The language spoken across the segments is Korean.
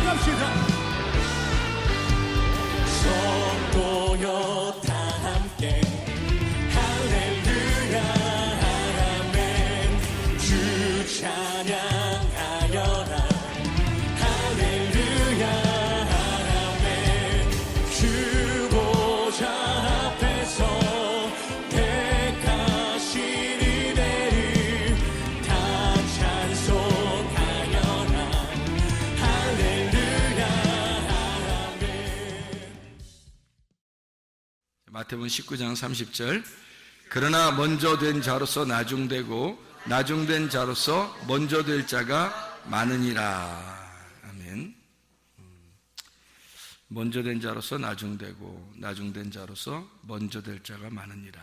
찬양합시다. 성도여 다 함께 할렐루야 아멘 주 찬양하여라 할렐루야 아멘 주 보좌 앞에서 택하신 이들을 다 찬송하여라 할렐루야 아멘. 마태복음 19장 30절. 그러나 먼저 된 자로서 나중되고 나중된 자로서 먼저 될 자가 많으니라. 아멘. 먼저 된 자로서 나중되고 나중된 자로서 먼저 될 자가 많으니라.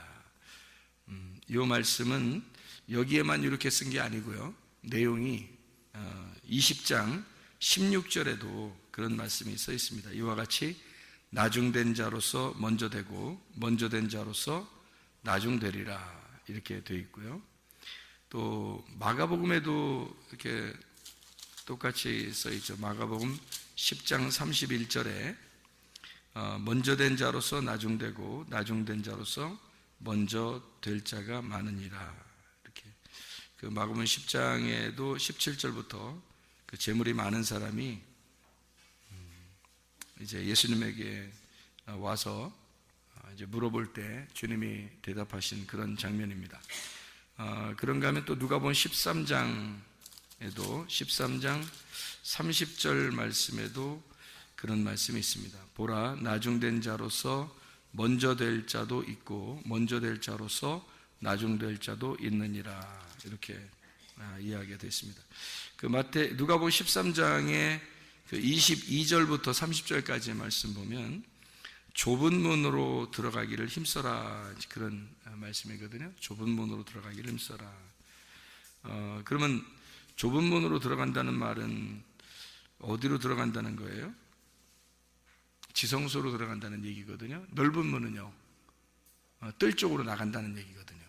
이 말씀은 여기에만 이렇게 쓴 게 아니고요. 내용이 20장 16절에도 그런 말씀이 써 있습니다. 이와 같이 나중된 자로서 먼저 되고 먼저 된 자로서 나중되리라 이렇게 되어 있고요. 또 마가복음에도 이렇게 똑같이 써 있죠. 마가복음 10장 31절에 먼저 된 자로서 나중되고 나중된 자로서 먼저 될 자가 많으니라. 이렇게 그 마가복음 10장에도 17절부터 그 재물이 많은 사람이 이제 예수님에게 와서 이제 물어볼 때 주님이 대답하신 그런 장면입니다. 그런가 하면 또 누가복음 13장에도 13장 30절 말씀에도 그런 말씀이 있습니다. 보라 나중된 자로서 먼저 될 자도 있고 먼저 될 자로서 나중될 자도 있느니라. 이렇게 이야기가 되어 있습니다. 그 누가복음 13장에 그 22절부터 30절까지의 말씀 보면 좁은 문으로 들어가기를 힘써라 그런 말씀이거든요. 좁은 문으로 들어가기를 힘써라. 그러면 좁은 문으로 들어간다는 말은 어디로 들어간다는 거예요? 지성소로 들어간다는 얘기거든요. 넓은 문은요, 뜰 쪽으로 나간다는 얘기거든요.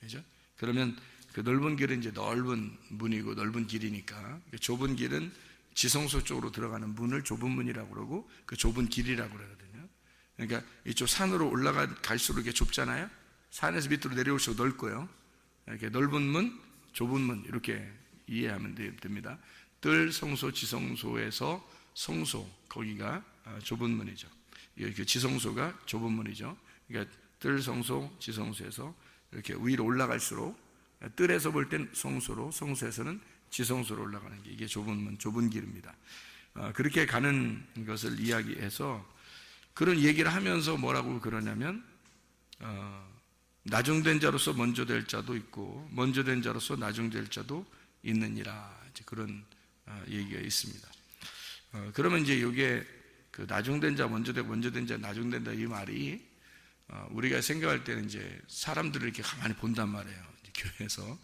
그죠? 그러면 그 넓은 길은 이제 넓은 문이고 넓은 길이니까 좁은 길은 지성소 쪽으로 들어가는 문을 좁은 문이라고 그러고 그 좁은 길이라고 그러거든요. 그러니까 이쪽 산으로 올라갈수록 이게 좁잖아요. 산에서 밑으로 내려올수록 넓고요. 이렇게 넓은 문, 좁은 문 이렇게 이해하면 됩니다. 뜰 성소, 지성소에서 성소 거기가 좁은 문이죠. 이렇게 지성소가 좁은 문이죠. 그러니까 뜰 성소, 지성소에서 이렇게 위로 올라갈수록 뜰에서 볼 땐 성소로, 성소에서는 지성소로 올라가는 게 이게 좁은 문, 좁은 길입니다. 그렇게 가는 것을 이야기해서 그런 얘기를 하면서 뭐라고 그러냐면 나중된 자로서 먼저 될 자도 있고 먼저 된 자로서 나중될 자도 있느니라. 이제 그런 얘기가 있습니다. 그러면 이제 이게 그 나중된 자, 먼저 되고 먼저 된 자, 나중된다 이 말이 우리가 생각할 때는 이제 사람들을 이렇게 가만히 본단 말이에요. 이제 교회에서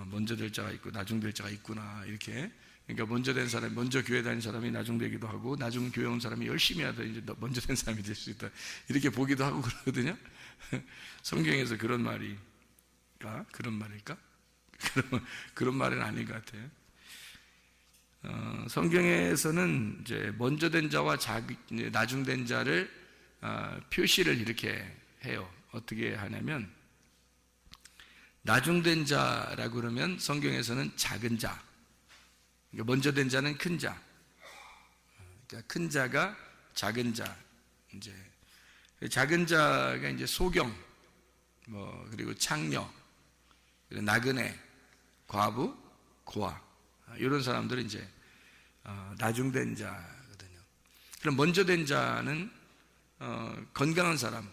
먼저 될 자가 있고 나중 될 자가 있구나 이렇게. 그러니까 먼저 된 사람이 먼저 교회 다닌 사람이 나중 되기도 하고 나중 교회 온 사람이 열심히 하다 이제 먼저 된 사람이 될 수 있다 이렇게 보기도 하고 그러거든요. 성경에서 그런 말일까? 그런 말은 아닌 것 같아요. 성경에서는 이제 먼저 된 자와 나중 된 자를 표시를 이렇게 해요. 어떻게 하냐면 나중된 자라고 그러면 성경에서는 작은 자, 그러니까 먼저 된 자는 큰 자, 그러니까 큰 자가 작은 자, 이제 작은 자가 이제 소경, 그리고 창녀, 그리고 나그네, 과부, 고아 이런 사람들은 이제 나중된 자거든요. 그럼 먼저 된 자는 건강한 사람,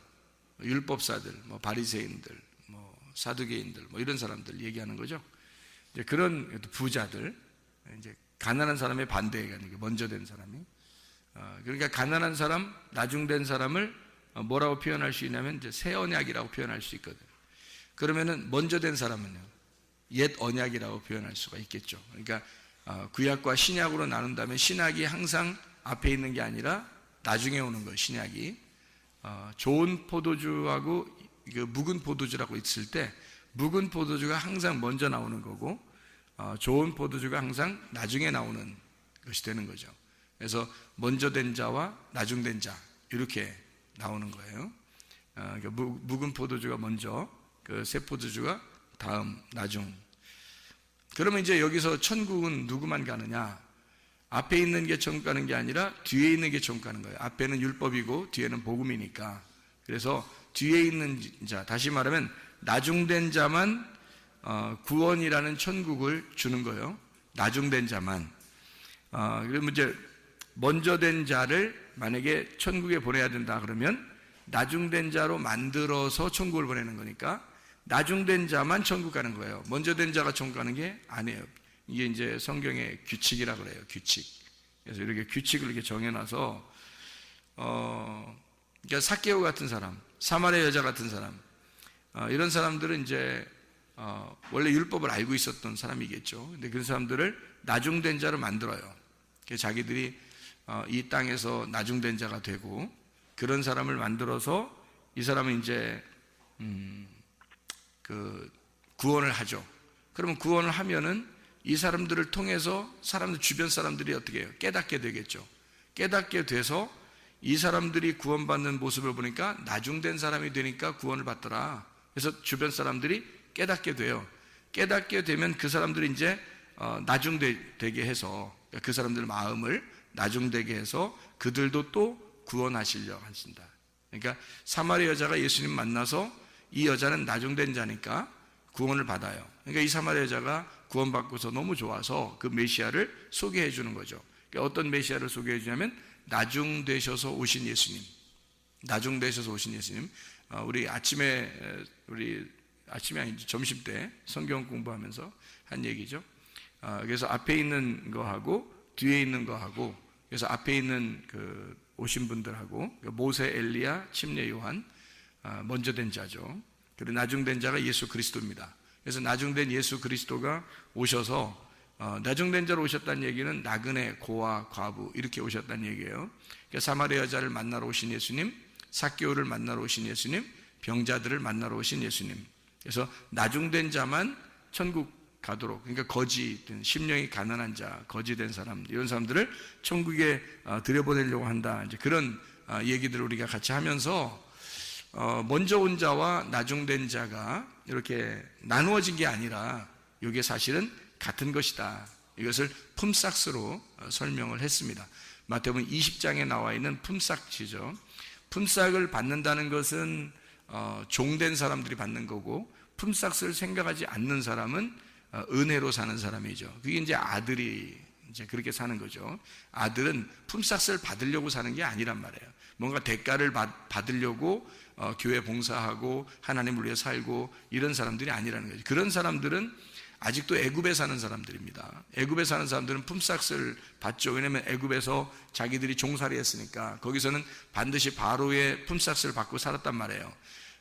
율법사들, 바리새인들, 사두개인들, 이런 사람들 얘기하는 거죠. 이제 그런 부자들, 이제 가난한 사람의 반대가 먼저 된 사람이. 그러니까 가난한 사람, 나중된 사람을 뭐라고 표현할 수 있냐면 이제 새 언약이라고 표현할 수 있거든요. 그러면은 먼저 된 사람은요, 옛 언약이라고 표현할 수가 있겠죠. 그러니까 구약과 신약으로 나눈다면 신약이 항상 앞에 있는 게 아니라 나중에 오는 거예요. 신약이 좋은 포도주하고 묵은 포도주라고 있을 때 묵은 포도주가 항상 먼저 나오는 거고 좋은 포도주가 항상 나중에 나오는 것이 되는 거죠. 그래서 먼저 된 자와 나중된 자 이렇게 나오는 거예요. 그러니까 묵은 포도주가 먼저, 그 새 포도주가 다음, 나중. 그러면 이제 여기서 천국은 누구만 가느냐? 앞에 있는 게 천국 가는 게 아니라 뒤에 있는 게 천국 가는 거예요. 앞에는 율법이고 뒤에는 복음이니까. 그래서 뒤에 있는 자, 다시 말하면 나중된 자만 구원이라는 천국을 주는 거예요. 나중된 자만. 그러면 이제 먼저 된 자를 만약에 천국에 보내야 된다 그러면 나중된 자로 만들어서 천국을 보내는 거니까 나중된 자만 천국 가는 거예요. 먼저 된 자가 천국 가는 게 아니에요. 이게 이제 성경의 규칙이라 그래요. 규칙. 그래서 이렇게 규칙을 이렇게 정해놔서 그러니까 삭개오 같은 사람, 사마리아 여자 같은 사람, 이런 사람들은 이제 원래 율법을 알고 있었던 사람이겠죠. 근데 그 사람들을 나중된 자로 만들어요. 그래서 자기들이 이 땅에서 나중된 자가 되고 그런 사람을 만들어서 이 사람은 이제 그 구원을 하죠. 그러면 구원을 하면은 이 사람들을 통해서 사람들 주변 사람들이 어떻게 해요? 깨닫게 되겠죠. 깨닫게 돼서 이 사람들이 구원받는 모습을 보니까 나중된 사람이 되니까 구원을 받더라. 그래서 주변 사람들이 깨닫게 돼요. 깨닫게 되면 그 사람들이 이제 나중되게 해서 그 사람들 마음을 나중되게 해서 그들도 또 구원하시려고 하신다. 그러니까 사마리아 여자가 예수님 만나서 이 여자는 나중된 자니까 구원을 받아요. 그러니까 이 사마리아 여자가 구원받고서 너무 좋아서 그 메시아를 소개해 주는 거죠. 그러니까 어떤 메시아를 소개해 주냐면 나중되셔서 오신 예수님. 나중되셔서 오신 예수님. 우리 아침에 아니지 점심 때 성경 공부하면서 한 얘기죠. 그래서 앞에 있는 거하고 뒤에 있는 거하고, 그래서 앞에 있는 그 오신 분들하고 모세, 엘리야, 침례 요한, 먼저 된 자죠. 그리고 나중된 자가 예수 그리스도입니다. 그래서 나중된 예수 그리스도가 오셔서 나중된 자로 오셨다는 얘기는 나그네, 고아, 과부 이렇게 오셨다는 얘기예요. 그러니까 사마리아 여자를 만나러 오신 예수님, 삭개오를 만나러 오신 예수님, 병자들을 만나러 오신 예수님. 그래서 나중된 자만 천국 가도록, 그러니까 거지, 심령이 가난한 자, 거지된 사람, 이런 사람들을 천국에 들여보내려고 한다. 이제 그런 얘기들을 우리가 같이 하면서 먼저 온 자와 나중된 자가 이렇게 나누어진 게 아니라 이게 사실은 같은 것이다. 이것을 품삯으로 설명을 했습니다. 마태복음 20장에 나와 있는 품삯이죠. 품삯을 받는다는 것은 종된 사람들이 받는 거고, 품삯을 생각하지 않는 사람은 은혜로 사는 사람이죠. 그게 이제 아들이 이제 그렇게 사는 거죠. 아들은 품삯을 받으려고 사는 게 아니란 말이에요. 뭔가 대가를 받으려고 교회 봉사하고 하나님을 위해 살고 이런 사람들이 아니라는 거죠. 그런 사람들은 아직도 애굽에 사는 사람들입니다. 애굽에 사는 사람들은 품삯을 받죠. 왜냐하면 애굽에서 자기들이 종살이 했으니까 거기서는 반드시 바로의 품삯을 받고 살았단 말이에요.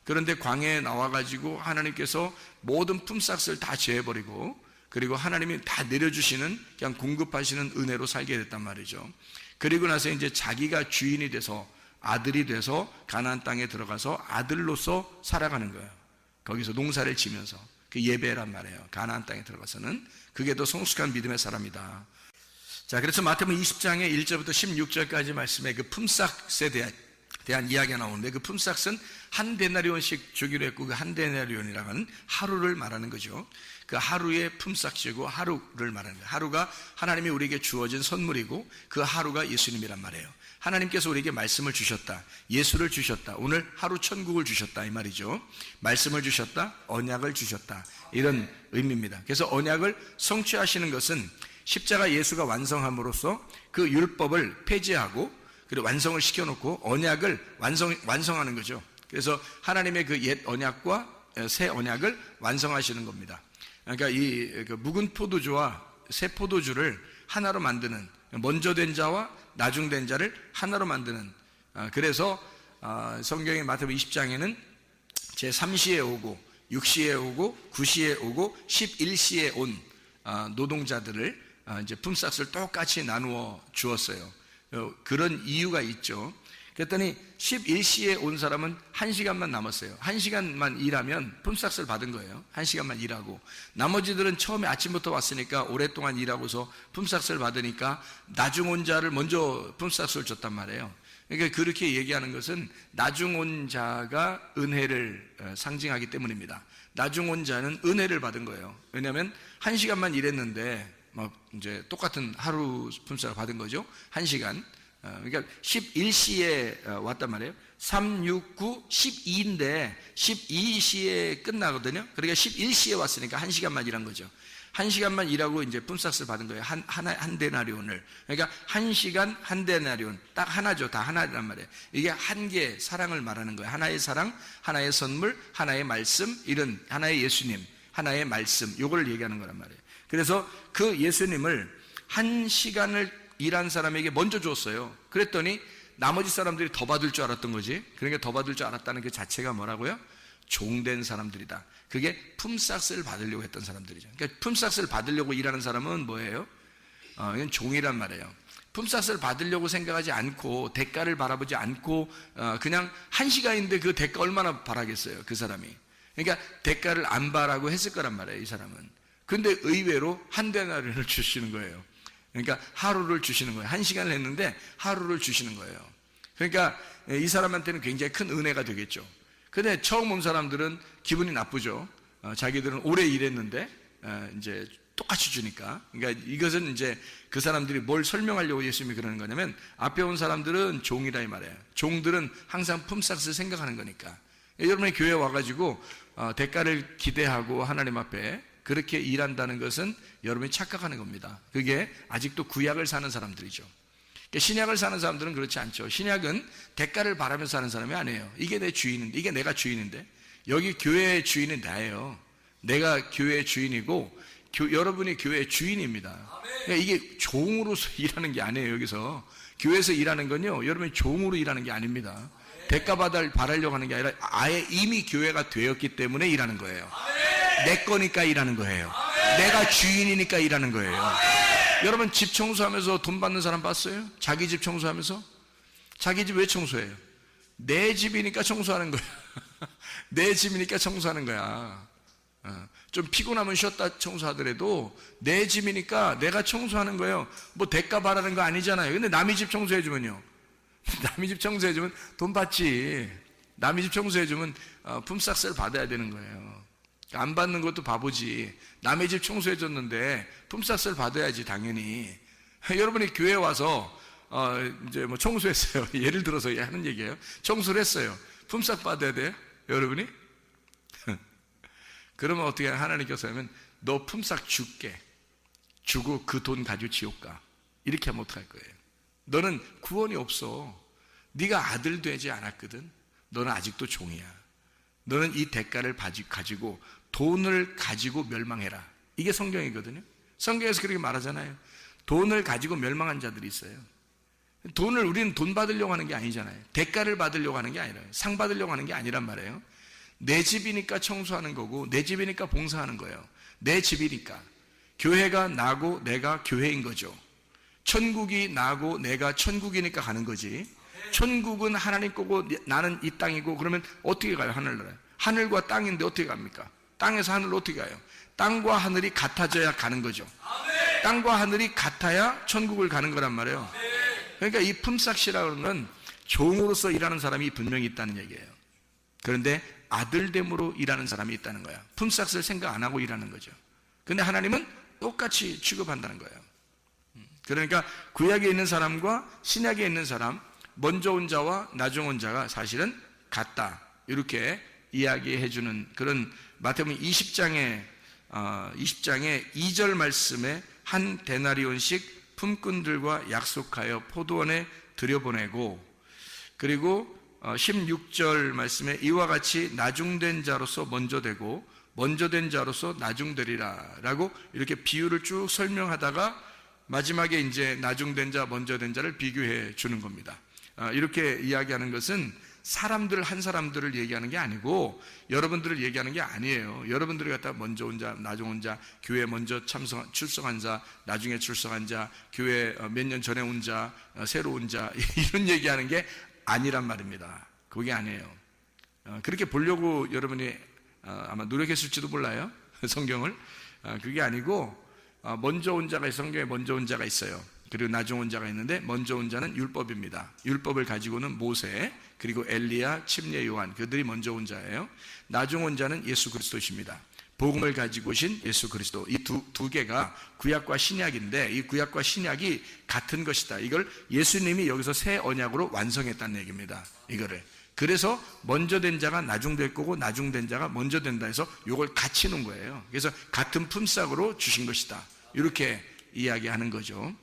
그런데 광야에 나와가지고 하나님께서 모든 품삯을 다 제해버리고, 그리고 하나님이 다 내려주시는, 그냥 공급하시는 은혜로 살게 됐단 말이죠. 그리고 나서 이제 자기가 주인이 돼서, 아들이 돼서 가나안 땅에 들어가서 아들로서 살아가는 거예요. 거기서 농사를 지면서. 그 예배란 말이에요. 가나안 땅에 들어가서는. 그게 더 성숙한 믿음의 사람이다. 자, 그래서 마태복음 20장의 1절부터 16절까지 말씀에 그 품삯에 대한 이야기가 나오는데, 그 품삯은 한 데나리온씩 주기로 했고, 그 한 데나리온이라고 하는 하루를 말하는 거죠. 그 하루의 품삯이고 하루를 말하는 거예요. 하루가 하나님이 우리에게 주어진 선물이고, 그 하루가 예수님이란 말이에요. 하나님께서 우리에게 말씀을 주셨다, 예수를 주셨다, 오늘 하루 천국을 주셨다 이 말이죠. 말씀을 주셨다, 언약을 주셨다, 이런 의미입니다. 그래서 언약을 성취하시는 것은 십자가 예수가 완성함으로써 그 율법을 폐지하고 그리고 완성을 시켜놓고 언약을 완성하는 거죠. 그래서 하나님의 그 옛 언약과 새 언약을 완성하시는 겁니다. 그러니까 이 묵은 포도주와 새 포도주를 하나로 만드는, 먼저 된 자와 나중된 자를 하나로 만드는, 그래서 성경의 마태복음 20장에는 제3시에 오고 6시에 오고 9시에 오고 11시에 온 노동자들을 이제 품삯을 똑같이 나누어 주었어요. 그런 이유가 있죠. 그랬더니 11시에 온 사람은 1시간만 남았어요. 1시간만 일하면 품삯을 받은 거예요. 1시간만 일하고. 나머지들은 처음에 아침부터 왔으니까 오랫동안 일하고서 품삯을 받으니까 나중 온 자를 먼저 품삯을 줬단 말이에요. 그러니까 그렇게 얘기하는 것은 나중 온 자가 은혜를 상징하기 때문입니다. 나중 온 자는 은혜를 받은 거예요. 왜냐하면 1시간만 일했는데 이제 똑같은 하루 품삯을 받은 거죠. 1시간. 그러니까 11시에 왔단 말이에요. 3, 6, 9, 12인데 12시에 끝나거든요. 그러니까 11시에 왔으니까 1시간만 일한 거죠. 1시간만 일하고 이제 품삯을 받은 거예요. 한 데나리온을. 그러니까 1시간 한 데나리온. 딱 하나죠. 다 하나란 말이에요. 이게 한 개의 사랑을 말하는 거예요. 하나의 사랑, 하나의 선물, 하나의 말씀, 이런 하나의 예수님, 하나의 말씀, 요걸 얘기하는 거란 말이에요. 그래서 그 예수님을 1시간을 일한 사람에게 먼저 줬어요. 그랬더니 나머지 사람들이 더 받을 줄 알았던 거지. 그러니까 더 받을 줄 알았다는 그 자체가 뭐라고요? 종된 사람들이다. 그게 품삯을 받으려고 했던 사람들이죠. 그러니까 품삯을 받으려고 일하는 사람은 뭐예요? 이건 종이란 말이에요. 품삯을 받으려고 생각하지 않고 대가를 바라보지 않고 그냥 1시간인데 그 대가 얼마나 바라겠어요, 그 사람이. 그러니까 대가를 안 바라고 했을 거란 말이에요, 이 사람은. 근데 의외로 한 데나리온을 주시는 거예요. 그러니까 하루를 주시는 거예요. 1시간을 했는데 하루를 주시는 거예요. 그러니까 이 사람한테는 굉장히 큰 은혜가 되겠죠. 근데 처음 온 사람들은 기분이 나쁘죠. 자기들은 오래 일했는데 이제 똑같이 주니까. 그러니까 이것은 이제 그 사람들이 뭘 설명하려고 예수님이 그러는 거냐면, 앞에 온 사람들은 종이라 이 말이에요. 종들은 항상 품삯을 생각하는 거니까. 여러분의 교회에 와가지고 대가를 기대하고 하나님 앞에 그렇게 일한다는 것은 여러분이 착각하는 겁니다. 그게 아직도 구약을 사는 사람들이죠. 신약을 사는 사람들은 그렇지 않죠. 신약은 대가를 바라면서 사는 사람이 아니에요. 이게 내 주인인데, 이게 내가 주인인데, 여기 교회의 주인은 나예요. 내가 교회의 주인이고 여러분이 교회의 주인입니다. 그러니까 이게 종으로서 일하는 게 아니에요. 여기서 교회에서 일하는 건요, 여러분이 종으로 일하는 게 아닙니다. 대가 바라려고 하는 게 아니라 아예 이미 교회가 되었기 때문에 일하는 거예요. 내 거니까 일하는 거예요. 내가 주인이니까 일하는 거예요. 여러분 집 청소하면서 돈 받는 사람 봤어요? 자기 집 청소하면서? 자기 집 왜 청소해요? 내 집이니까 청소하는 거예요. 내 집이니까 청소하는 거야. 좀 피곤하면 쉬었다 청소하더라도 내 집이니까 내가 청소하는 거예요. 뭐 대가 바라는 거 아니잖아요. 근데 남의 집 청소해주면요, 남의 집 청소해주면 돈 받지. 남의 집 청소해주면 품삯을 받아야 되는 거예요. 안 받는 것도 바보지. 남의 집 청소해줬는데 품삯을 받아야지, 당연히. 여러분이 교회에 와서 이제 뭐 청소했어요. 예를 들어서 하는 얘기예요. 청소를 했어요. 품삯 받아야 돼요, 여러분이? 그러면 어떻게 하나님께서 하면, 너 품삯 줄게. 주고 그 돈 가지고 지옥 가. 이렇게 하면 어떡할 거예요? 너는 구원이 없어. 네가 아들 되지 않았거든. 너는 아직도 종이야. 너는 이 대가를 가지고 돈을 가지고 멸망해라. 이게 성경이거든요. 성경에서 그렇게 말하잖아요. 돈을 가지고 멸망한 자들이 있어요. 우리는 돈 받으려고 하는 게 아니잖아요. 대가를 받으려고 하는 게 아니라, 상 받으려고 하는 게 아니란 말이에요. 내 집이니까 청소하는 거고, 내 집이니까 봉사하는 거예요. 내 집이니까. 교회가 나고 내가 교회인 거죠. 천국이 나고 내가 천국이니까 가는 거지. 천국은 하나님 거고 나는 이 땅이고, 그러면 어떻게 가요? 하늘나라에. 하늘과 땅인데 어떻게 갑니까? 땅에서 하늘로 어떻게 가요? 땅과 하늘이 같아져야 가는 거죠. 땅과 하늘이 같아야 천국을 가는 거란 말이에요. 그러니까 이 품삯이라는 건 종으로서 일하는 사람이 분명히 있다는 얘기예요. 그런데 아들됨으로 일하는 사람이 있다는 거야. 품삯을 생각 안 하고 일하는 거죠. 근데 하나님은 똑같이 취급한다는 거예요. 그러니까 구약에 있는 사람과 신약에 있는 사람, 먼저 온 자와 나중 온 자가 사실은 같다, 이렇게 이야기해 주는 그런 마태복음 20장의 2절 말씀에 한 데나리온씩 품꾼들과 약속하여 포도원에 들여보내고, 그리고 16절 말씀에 이와 같이 나중된 자로서 먼저 되고 먼저 된 자로서 나중되리라 라고 이렇게 비유를 쭉 설명하다가 마지막에 이제 나중된 자, 먼저 된 자를 비교해 주는 겁니다. 이렇게 이야기하는 것은 사람들 한 사람들을 얘기하는 게 아니고 여러분들을 얘기하는 게 아니에요. 여러분들이 갖다 먼저 온 자, 나중 온 자, 교회 먼저 출석한 자, 나중에 출석한 자, 교회 몇 년 전에 온 자, 새로 온 자, 이런 얘기하는 게 아니란 말입니다. 그게 아니에요. 그렇게 보려고 여러분이 아마 노력했을지도 몰라요. 성경을. 그게 아니고 먼저 온 자가 성경에 먼저 온 자가 있어요. 그리고 나중 온 자가 있는데 먼저 온 자는 율법입니다. 율법을 가지고는 모세 그리고 엘리야, 침례 요한 그들이 먼저 온 자예요. 나중 온 자는 예수 그리스도십니다. 복음을 가지고 오신 예수 그리스도. 이 두 개가 구약과 신약인데 이 구약과 신약이 같은 것이다. 이걸 예수님이 여기서 새 언약으로 완성했다는 얘기입니다. 이거를. 그래서 먼저 된 자가 나중 될 거고 나중 된 자가 먼저 된다 해서 이걸 같이 놓은 거예요. 그래서 같은 품삯으로 주신 것이다. 이렇게 이야기하는 거죠.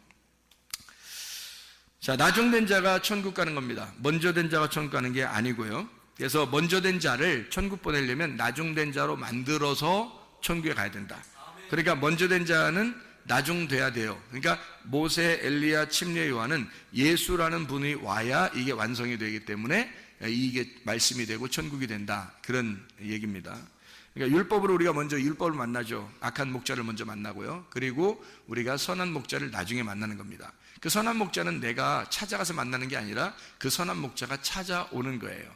자, 나중 된 자가 천국 가는 겁니다. 먼저 된 자가 천국 가는 게 아니고요. 그래서 먼저 된 자를 천국 보내려면 나중 된 자로 만들어서 천국에 가야 된다. 그러니까 먼저 된 자는 나중 돼야 돼요. 그러니까 모세, 엘리야, 침례 요한은 예수라는 분이 와야 이게 완성이 되기 때문에 이게 말씀이 되고 천국이 된다. 그런 얘기입니다. 그러니까 율법으로 우리가 먼저 율법을 만나죠. 악한 목자를 먼저 만나고요. 그리고 우리가 선한 목자를 나중에 만나는 겁니다. 그 선한 목자는 내가 찾아가서 만나는 게 아니라 그 선한 목자가 찾아오는 거예요.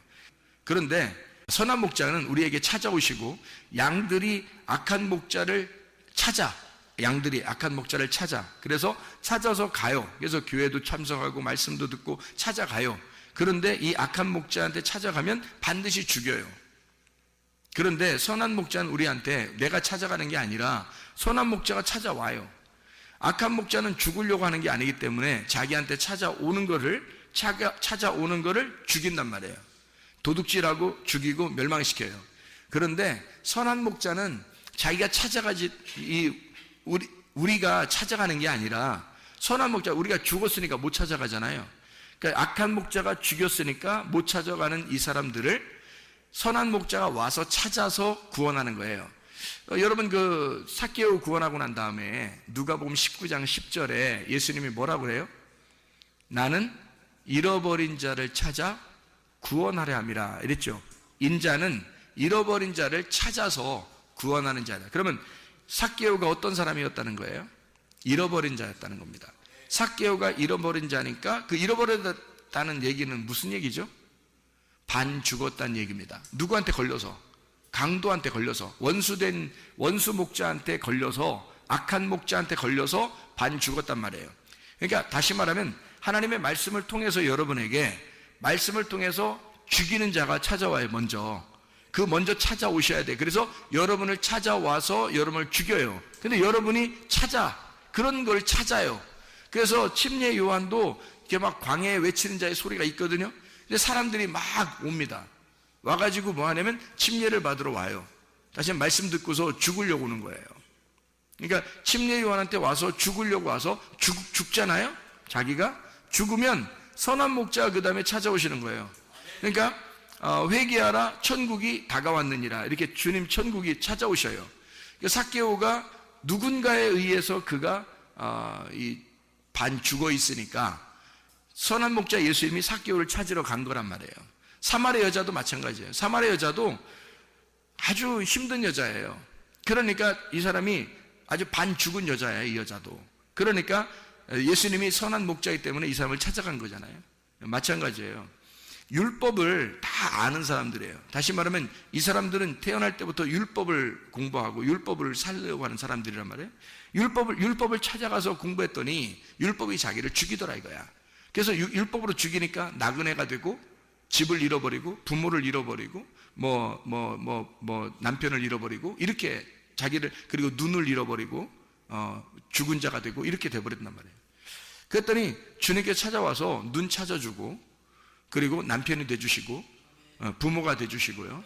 그런데 선한 목자는 우리에게 찾아오시고 양들이 악한 목자를 찾아. 양들이 악한 목자를 찾아. 그래서 찾아서 가요. 그래서 교회도 참석하고 말씀도 듣고 찾아가요. 그런데 이 악한 목자한테 찾아가면 반드시 죽여요. 그런데 선한 목자는 우리한테 내가 찾아가는 게 아니라 선한 목자가 찾아와요. 악한 목자는 죽으려고 하는 게 아니기 때문에 자기한테 찾아오는 거를 죽인단 말이에요. 도둑질하고 죽이고 멸망시켜요. 그런데 선한 목자는 자기가 찾아가지 우리가 찾아가는 게 아니라 선한 목자 우리가 죽었으니까 못 찾아가잖아요. 그러니까 악한 목자가 죽였으니까 못 찾아가는 이 사람들을 선한 목자가 와서 찾아서 구원하는 거예요. 여러분 그 삭개오 구원하고 난 다음에 누가복음 19장 10절에 예수님이 뭐라고 해요? 나는 잃어버린 자를 찾아 구원하려 함이라 이랬죠. 인자는 잃어버린 자를 찾아서 구원하는 자다. 그러면 삭개오가 어떤 사람이었다는 거예요? 잃어버린 자였다는 겁니다. 삭개오가 잃어버린 자니까 그 잃어버렸다는 얘기는 무슨 얘기죠? 반 죽었다는 얘기입니다. 누구한테 걸려서? 강도한테 걸려서, 원수 목자한테 걸려서, 악한 목자한테 걸려서 반 죽었단 말이에요. 그러니까 다시 말하면 하나님의 말씀을 통해서 여러분에게 말씀을 통해서 죽이는 자가 찾아와요. 먼저 찾아오셔야 돼. 그래서 여러분을 찾아와서 여러분을 죽여요. 근데 여러분이 그런 걸 찾아요. 그래서 침례 요한도 이렇게 막 광야에 외치는 자의 소리가 있거든요. 근데 사람들이 막 옵니다. 와가지고 뭐 하냐면 침례를 받으러 와요. 다시 말씀 듣고서 죽으려고 오는 거예요. 그러니까 침례 요한한테 와서 죽으려고 와서 죽잖아요. 자기가 죽으면 선한 목자가 그 다음에 찾아오시는 거예요. 그러니까 회개하라 천국이 다가왔느니라 이렇게 주님 천국이 찾아오셔요. 삭개오가 누군가에 의해서 그가 반 죽어 있으니까 선한 목자 예수님이 삭개오를 찾으러 간 거란 말이에요. 사마리아 여자도 마찬가지예요. 사마리아 여자도 아주 힘든 여자예요. 그러니까 이 사람이 아주 반 죽은 여자예요. 이 여자도. 그러니까 예수님이 선한 목자이기 때문에 이 사람을 찾아간 거잖아요. 마찬가지예요. 율법을 다 아는 사람들이에요. 다시 말하면 이 사람들은 태어날 때부터 율법을 공부하고 율법을 살려고 하는 사람들이란 말이에요. 율법을 찾아가서 공부했더니 율법이 자기를 죽이더라 이거야. 그래서 율법으로 죽이니까 나그네가 되고 집을 잃어버리고 부모를 잃어버리고 남편을 잃어버리고 이렇게 자기를 그리고 눈을 잃어버리고 죽은 자가 되고 이렇게 돼버렸단 말이에요. 그랬더니 주님께 찾아와서 눈 찾아주고 그리고 남편이 돼주시고 부모가 돼주시고요.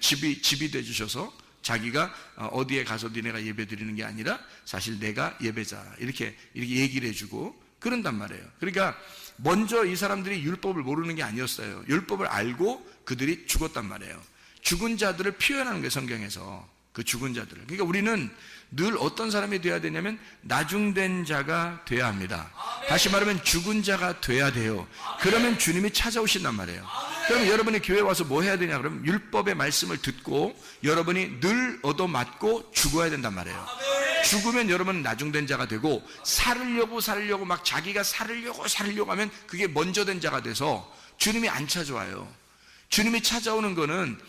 집이 돼주셔서 자기가 어디에 가서 니네가 예배 드리는 게 아니라 사실 내가 예배자 이렇게 얘기를 해주고 그런단 말이에요. 그러니까 먼저 이 사람들이 율법을 모르는 게 아니었어요. 율법을 알고 그들이 죽었단 말이에요. 죽은 자들을 표현하는 거예요. 성경에서 그 죽은 자들을. 그러니까 우리는 늘 어떤 사람이 돼야 되냐면 나중된 자가 돼야 합니다. 다시 말하면 죽은 자가 돼야 돼요. 그러면 주님이 찾아오신단 말이에요. 그럼 여러분이 교회 와서 뭐 해야 되냐 그러면 율법의 말씀을 듣고 여러분이 늘 얻어맞고 죽어야 된단 말이에요. 죽으면 여러분은 나중된 자가 되고, 살으려고 막 자기가 살으려고 하면 그게 먼저 된 자가 돼서 주님이 안 찾아와요. 주님이 찾아오는 거는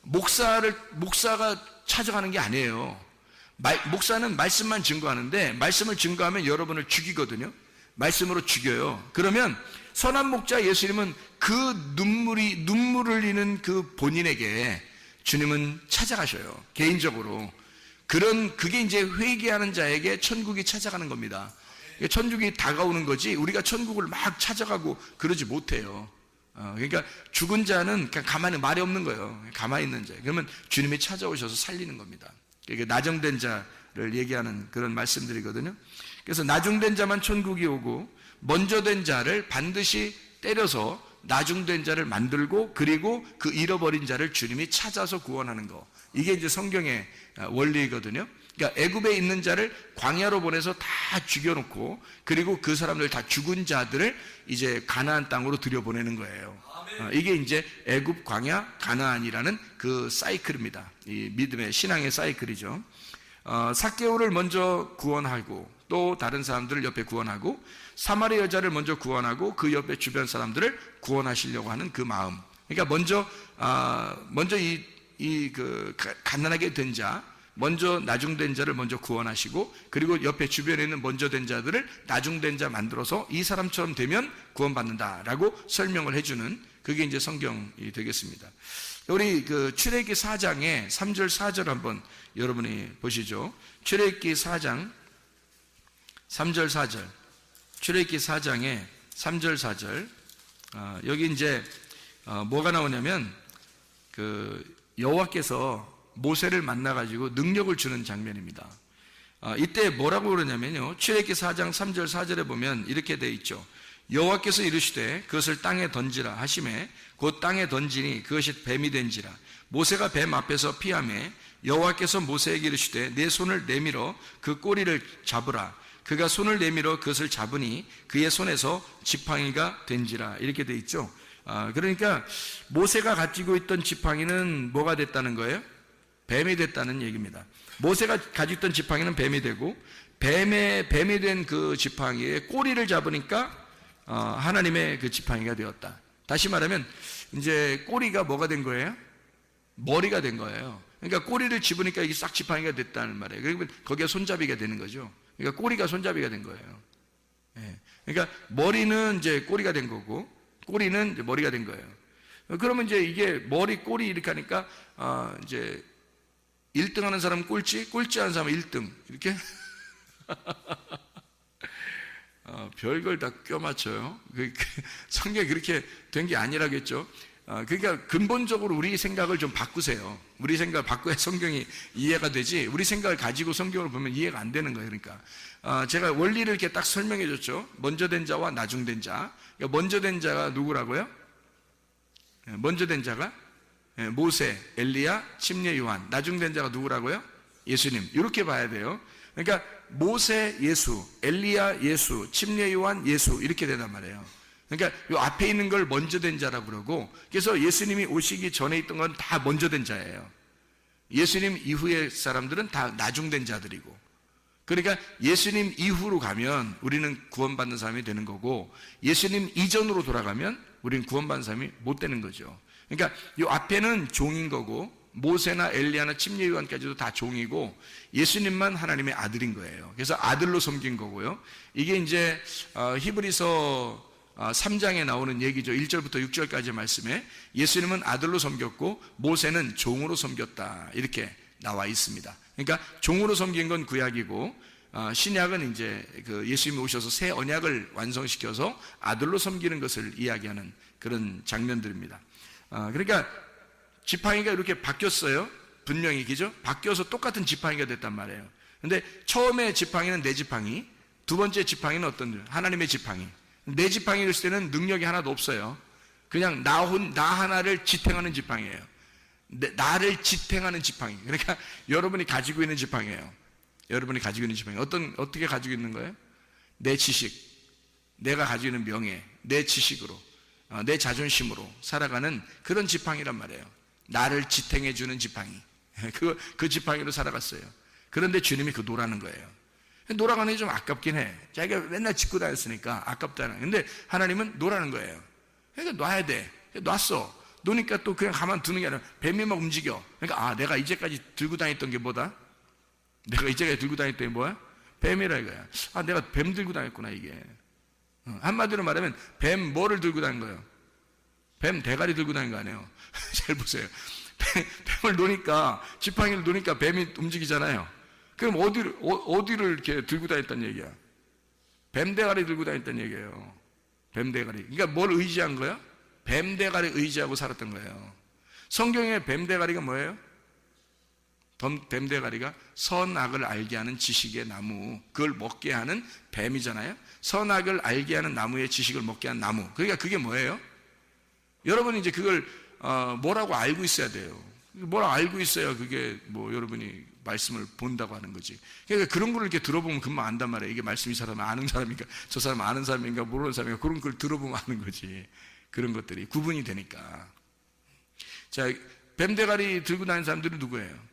목사가 찾아가는 게 아니에요. 목사는 말씀만 증거하는데, 말씀을 증거하면 여러분을 죽이거든요. 말씀으로 죽여요. 그러면 선한 목자 예수님은 그 눈물을 흘리는 그 본인에게 주님은 찾아가셔요. 개인적으로. 그게 이제 회개하는 자에게 천국이 찾아가는 겁니다. 천국이 다가오는 거지, 우리가 천국을 막 찾아가고 그러지 못해요. 그러니까 죽은 자는 그냥 가만히 말이 없는 거예요. 가만히 있는 자. 그러면 주님이 찾아오셔서 살리는 겁니다. 이게 나중된 자를 얘기하는 그런 말씀들이거든요. 그래서 나중된 자만 천국이 오고, 먼저 된 자를 반드시 때려서 나중된 자를 만들고, 그리고 그 잃어버린 자를 주님이 찾아서 구원하는 거. 이게 이제 성경의 원리거든요. 그러니까 애굽에 있는 자를 광야로 보내서 다 죽여놓고, 그리고 그 사람들 다 죽은 자들을 이제 가나안 땅으로 들여보내는 거예요. 이게 이제 애굽, 광야, 가나안이라는 그 사이클입니다. 이 믿음의 신앙의 사이클이죠. 삭개오를 먼저 구원하고, 또 다른 사람들을 옆에 구원하고, 사마리 여자를 먼저 구원하고 그 옆에 주변 사람들을 구원하시려고 하는 그 마음. 그러니까 먼저 그 가난하게 된 자, 먼저 나중된 자를 먼저 구원하시고, 그리고 옆에 주변에 있는 먼저 된 자들을 나중된 자 만들어서 이 사람처럼 되면 구원받는다라고 설명을 해주는, 그게 이제 성경이 되겠습니다. 우리 그 출애굽기 4장의 3절 4절 한번 여러분이 보시죠. 출애굽기 4장 3절 4절. 출애굽기 4장의 3절 4절. 여기 이제 뭐가 나오냐면, 그 여호와께서 모세를 만나가지고 능력을 주는 장면입니다. 이때 뭐라고 그러냐면요, 출애굽기 4장 3절 4절에 보면 이렇게 돼 있죠. 여호와께서 이르시되 그것을 땅에 던지라 하시매 곧 땅에 던지니 그것이 뱀이 된지라. 모세가 뱀 앞에서 피하매 여호와께서 모세에게 이르시되 내 손을 내밀어 그 꼬리를 잡으라. 그가 손을 내밀어 그것을 잡으니 그의 손에서 지팡이가 된지라. 이렇게 돼 있죠. 그러니까 모세가 가지고 있던 지팡이는 뭐가 됐다는 거예요? 뱀이 됐다는 얘기입니다. 모세가 가지고 있던 지팡이는 뱀이 되고, 뱀이 된 그 지팡이의 꼬리를 잡으니까 하나님의 그 지팡이가 되었다. 다시 말하면 이제 꼬리가 뭐가 된 거예요? 머리가 된 거예요. 그러니까 꼬리를 집으니까 이게 싹 지팡이가 됐다는 말이에요. 그러면 거기에 손잡이가 되는 거죠. 그러니까 꼬리가 손잡이가 된 거예요. 그러니까 머리는 이제 꼬리가 된 거고, 꼬리는 이제 머리가 된 거예요. 그러면 이제 이게 머리, 꼬리 이렇게 하니까 이제 1등 하는 사람은 꼴찌 하는 사람은 1등 이렇게 별걸 다 껴맞춰요. 성경이 그렇게 된 게 아니라겠죠. 그러니까 근본적으로 우리 생각을 좀 바꾸세요. 우리 생각을 바꿔야 성경이 이해가 되지, 우리 생각을 가지고 성경을 보면 이해가 안 되는 거예요. 그러니까 제가 원리를 이렇게 딱 설명해 줬죠. 먼저 된 자와 나중된 자. 그러니까 먼저 된 자가 누구라고요? 먼저 된 자가 모세, 엘리야, 침례 요한. 나중된 자가 누구라고요? 예수님. 이렇게 봐야 돼요. 그러니까 모세 예수, 엘리야 예수, 침례 요한 예수, 이렇게 된단 말이에요. 그러니까 이 앞에 있는 걸 먼저 된 자라고 그러고, 그래서 예수님이 오시기 전에 있던 건 다 먼저 된 자예요. 예수님 이후의 사람들은 다 나중된 자들이고, 그러니까 예수님 이후로 가면 우리는 구원받는 사람이 되는 거고, 예수님 이전으로 돌아가면 우리는 구원받는 사람이 못 되는 거죠. 그러니까 이 앞에는 종인 거고, 모세나 엘리야나 침례 요한까지도 다 종이고, 예수님만 하나님의 아들인 거예요. 그래서 아들로 섬긴 거고요. 이게 이제 히브리서 3장에 나오는 얘기죠. 1절부터 6절까지 말씀에 예수님은 아들로 섬겼고 모세는 종으로 섬겼다, 이렇게 나와 있습니다. 그러니까 종으로 섬긴 건 구약이고, 신약은 이제 그 예수님이 오셔서 새 언약을 완성시켜서 아들로 섬기는 것을 이야기하는 그런 장면들입니다. 그러니까 지팡이가 이렇게 바뀌었어요. 분명히, 그죠? 바뀌어서 똑같은 지팡이가 됐단 말이에요. 근데 처음에 지팡이는 내 지팡이, 두 번째 지팡이는 어떤, 하나님의 지팡이. 내 지팡이를 쓸 때는 능력이 하나도 없어요. 그냥 나 하나를 지탱하는 지팡이에요. 나를 지탱하는 지팡이. 그러니까 여러분이 가지고 있는 지팡이에요. 여러분이 가지고 있는 지팡이. 어떻게 가지고 있는 거예요? 내 지식, 내가 가지고 있는 명예, 내 지식으로, 내 자존심으로 살아가는 그런 지팡이란 말이에요. 나를 지탱해주는 지팡이. 그 지팡이로 살아갔어요. 그런데 주님이 그 놓으라는 거예요. 놓으라고 게 좀 아깝긴 해. 자기가 맨날 짚고 다녔으니까 아깝다는. 근데 하나님은 놓으라는 거예요. 그러니까 놔야 돼. 놨어. 놓으니까 또 그냥 가만 두는 게 아니라 뱀이 막 움직여. 그러니까 내가 이제까지 들고 다녔던 게 뭐다? 내가 이제까지 들고 다녔던 게 뭐야? 뱀이라 이거야. 내가 뱀 들고 다녔구나 이게. 한마디로 말하면 뱀 뭐를 들고 다닌 거예요? 뱀 대가리 들고 다닌 거 아니에요? 잘 보세요. 뱀을 놓으니까, 지팡이를 놓으니까 뱀이 움직이잖아요. 그럼 어디를 이렇게 들고 다녔단 얘기야? 뱀 대가리 들고 다녔단 얘기예요. 뱀 대가리. 그러니까 뭘 의지한 거야? 뱀 대가리 의지하고 살았던 거예요. 성경의 뱀 대가리가 뭐예요? 뱀 대가리가 선악을 알게 하는 지식의 나무, 그걸 먹게 하는 뱀이잖아요. 선악을 알게 하는 나무의 지식을 먹게 하는 나무. 그러니까 그게 뭐예요? 여러분이 이제 그걸 뭐라고 알고 있어야 돼요. 뭐라고 알고 있어야 그게 뭐 여러분이 말씀을 본다고 하는 거지. 그러니까 그런 걸 이렇게 들어보면 금방 안단 말이에요. 이게 말씀이 사람 아는 사람인가, 저 사람 아는 사람인가, 모르는 사람인가, 그런 걸 들어보면 아는 거지. 그런 것들이 구분이 되니까. 자, 뱀대가리 들고 다니는 사람들은 누구예요?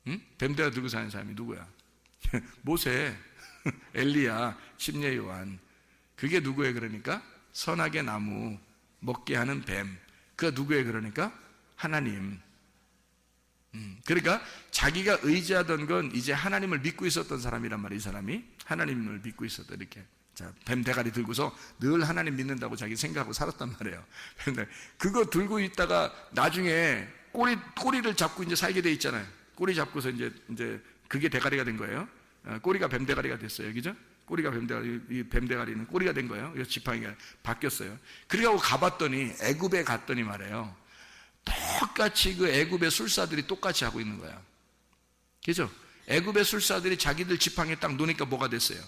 응? 뱀대가리 들고 다니는 사람이 누구야? 모세, 엘리야, 침례 요한. 그게 누구예요? 그러니까 선악의 나무 먹게 하는 뱀. 그가 누구예요? 그러니까 하나님. 그러니까 자기가 의지하던 건 이제 하나님을 믿고 있었던 사람이란 말이에요. 이 사람이 하나님을 믿고 있었다 이렇게. 자, 뱀 대가리 들고서 늘 하나님 믿는다고 자기 생각하고 살았단 말이에요. 근데 그거 들고 있다가 나중에 꼬리를 잡고 이제 살게 돼 있잖아요. 꼬리 잡고서 이제 그게 대가리가 된 거예요. 꼬리가 뱀 대가리가 됐어요. 그죠? 꼬리가 뱀 대가리, 이 뱀 대가리는 꼬리가 된 거예요. 그래서 지팡이가 바뀌었어요. 그래가고 가봤더니 애굽에 갔더니 말이에요. 똑같이 그 애굽의 술사들이 똑같이 하고 있는 거야. 그죠? 애굽의 술사들이 자기들 지팡이에 딱 놓으니까 뭐가 됐어요?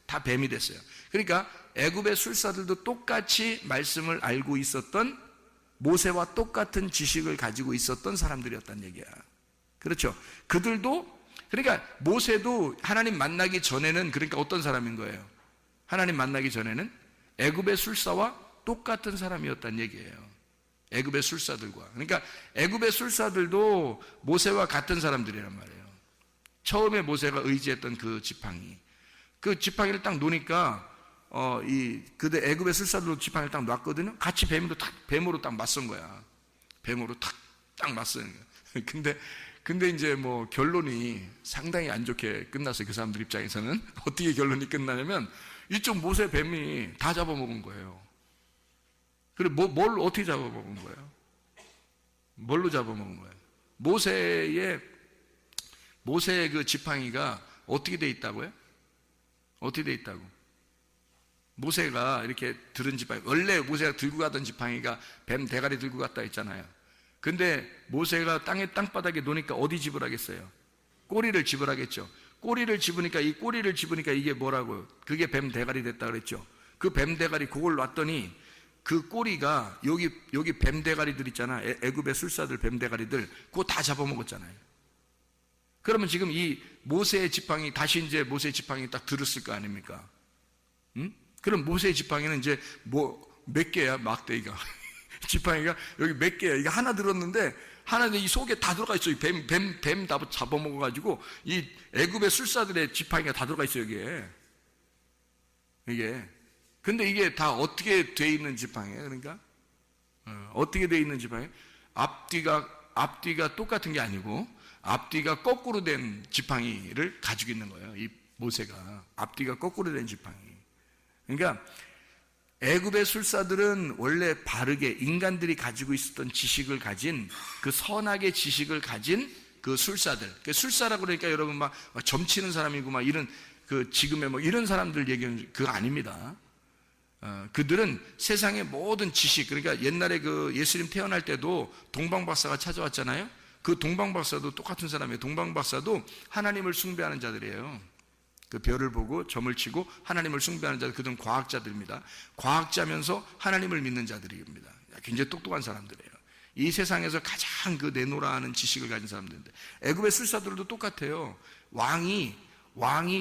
다 뱀이 됐어요. 그러니까 애굽의 술사들도 똑같이 말씀을 알고 있었던, 모세와 똑같은 지식을 가지고 있었던 사람들이었단 얘기야. 그렇죠? 그들도, 그러니까 모세도 하나님 만나기 전에는 그러니까 어떤 사람인 거예요? 하나님 만나기 전에는 애굽의 술사와 똑같은 사람이었단 얘기예요. 애굽의 술사들과. 그러니까 애굽의 술사들도 모세와 같은 사람들이란 말이에요. 처음에 모세가 의지했던 그 지팡이, 그 지팡이를 딱 놓으니까 그들 애굽의 술사들도 지팡이를 딱 놨거든요. 같이 뱀으로 딱 맞선 거야. 뱀으로 딱 맞선 거야. 근데 이제 뭐 결론이 상당히 안 좋게 끝났어요. 그 사람들 입장에서는. 어떻게 결론이 끝나냐면 이쪽 모세 뱀이 다 잡아먹은 거예요. 그래 뭘 어떻게 잡아먹은 거예요? 뭘로 잡아먹은 거예요? 모세의 그 지팡이가 어떻게 돼 있다고요? 어떻게 돼 있다고? 모세가 이렇게 들은 지팡이, 원래 모세가 들고 가던 지팡이가 뱀 대가리 들고 갔다 했잖아요. 근데 모세가 땅바닥에 놓으니까 어디 집으라겠어요? 꼬리를 집으라겠죠. 꼬리를 집으니까 이게 뭐라고요? 그게 뱀 대가리 됐다 그랬죠. 그 뱀 대가리 그걸 놨더니 그 꼬리가 여기 뱀 대가리들 있잖아. 애굽의 술사들 뱀 대가리들 그거 다 잡아먹었잖아요. 그러면 지금 이 모세의 지팡이, 다시 이제 모세의 지팡이 딱 들었을 거 아닙니까? 그럼 모세의 지팡이는 이제 몇 개야, 막대기가. 지팡이가 여기 몇 개야. 이게 하나 들었는데, 하나는 이 속에 다 들어가 있어요. 뱀 다 잡아먹어가지고, 이 애굽의 술사들의 지팡이가 다 들어가 있어요, 여기에. 이게. 근데 이게 다 어떻게 돼 있는 지팡이에요, 그러니까? 어떻게 돼 있는 지팡이에요? 앞뒤가 똑같은 게 아니고, 앞뒤가 거꾸로 된 지팡이를 가지고 있는 거예요. 이 모세가. 앞뒤가 거꾸로 된 지팡이. 그러니까 애굽의 술사들은 원래 바르게 인간들이 가지고 있었던 지식을 가진, 그 선악의 지식을 가진 그 술사들. 그 술사라고 그러니까 여러분 막 점치는 사람이고 막 이런 그 지금의 뭐 이런 사람들 얘기는 그거 아닙니다. 그들은 세상의 모든 지식, 그러니까 옛날에 그 예수님 태어날 때도 동방박사가 찾아왔잖아요. 그 동방박사도 똑같은 사람이에요. 동방박사도 하나님을 숭배하는 자들이에요. 그 별을 보고 점을 치고 하나님을 숭배하는 자들, 그들은 과학자들입니다. 과학자면서 하나님을 믿는 자들입니다. 굉장히 똑똑한 사람들이에요. 이 세상에서 가장 그 내노라 하는 지식을 가진 사람들인데, 애굽의 술사들도 똑같아요. 왕이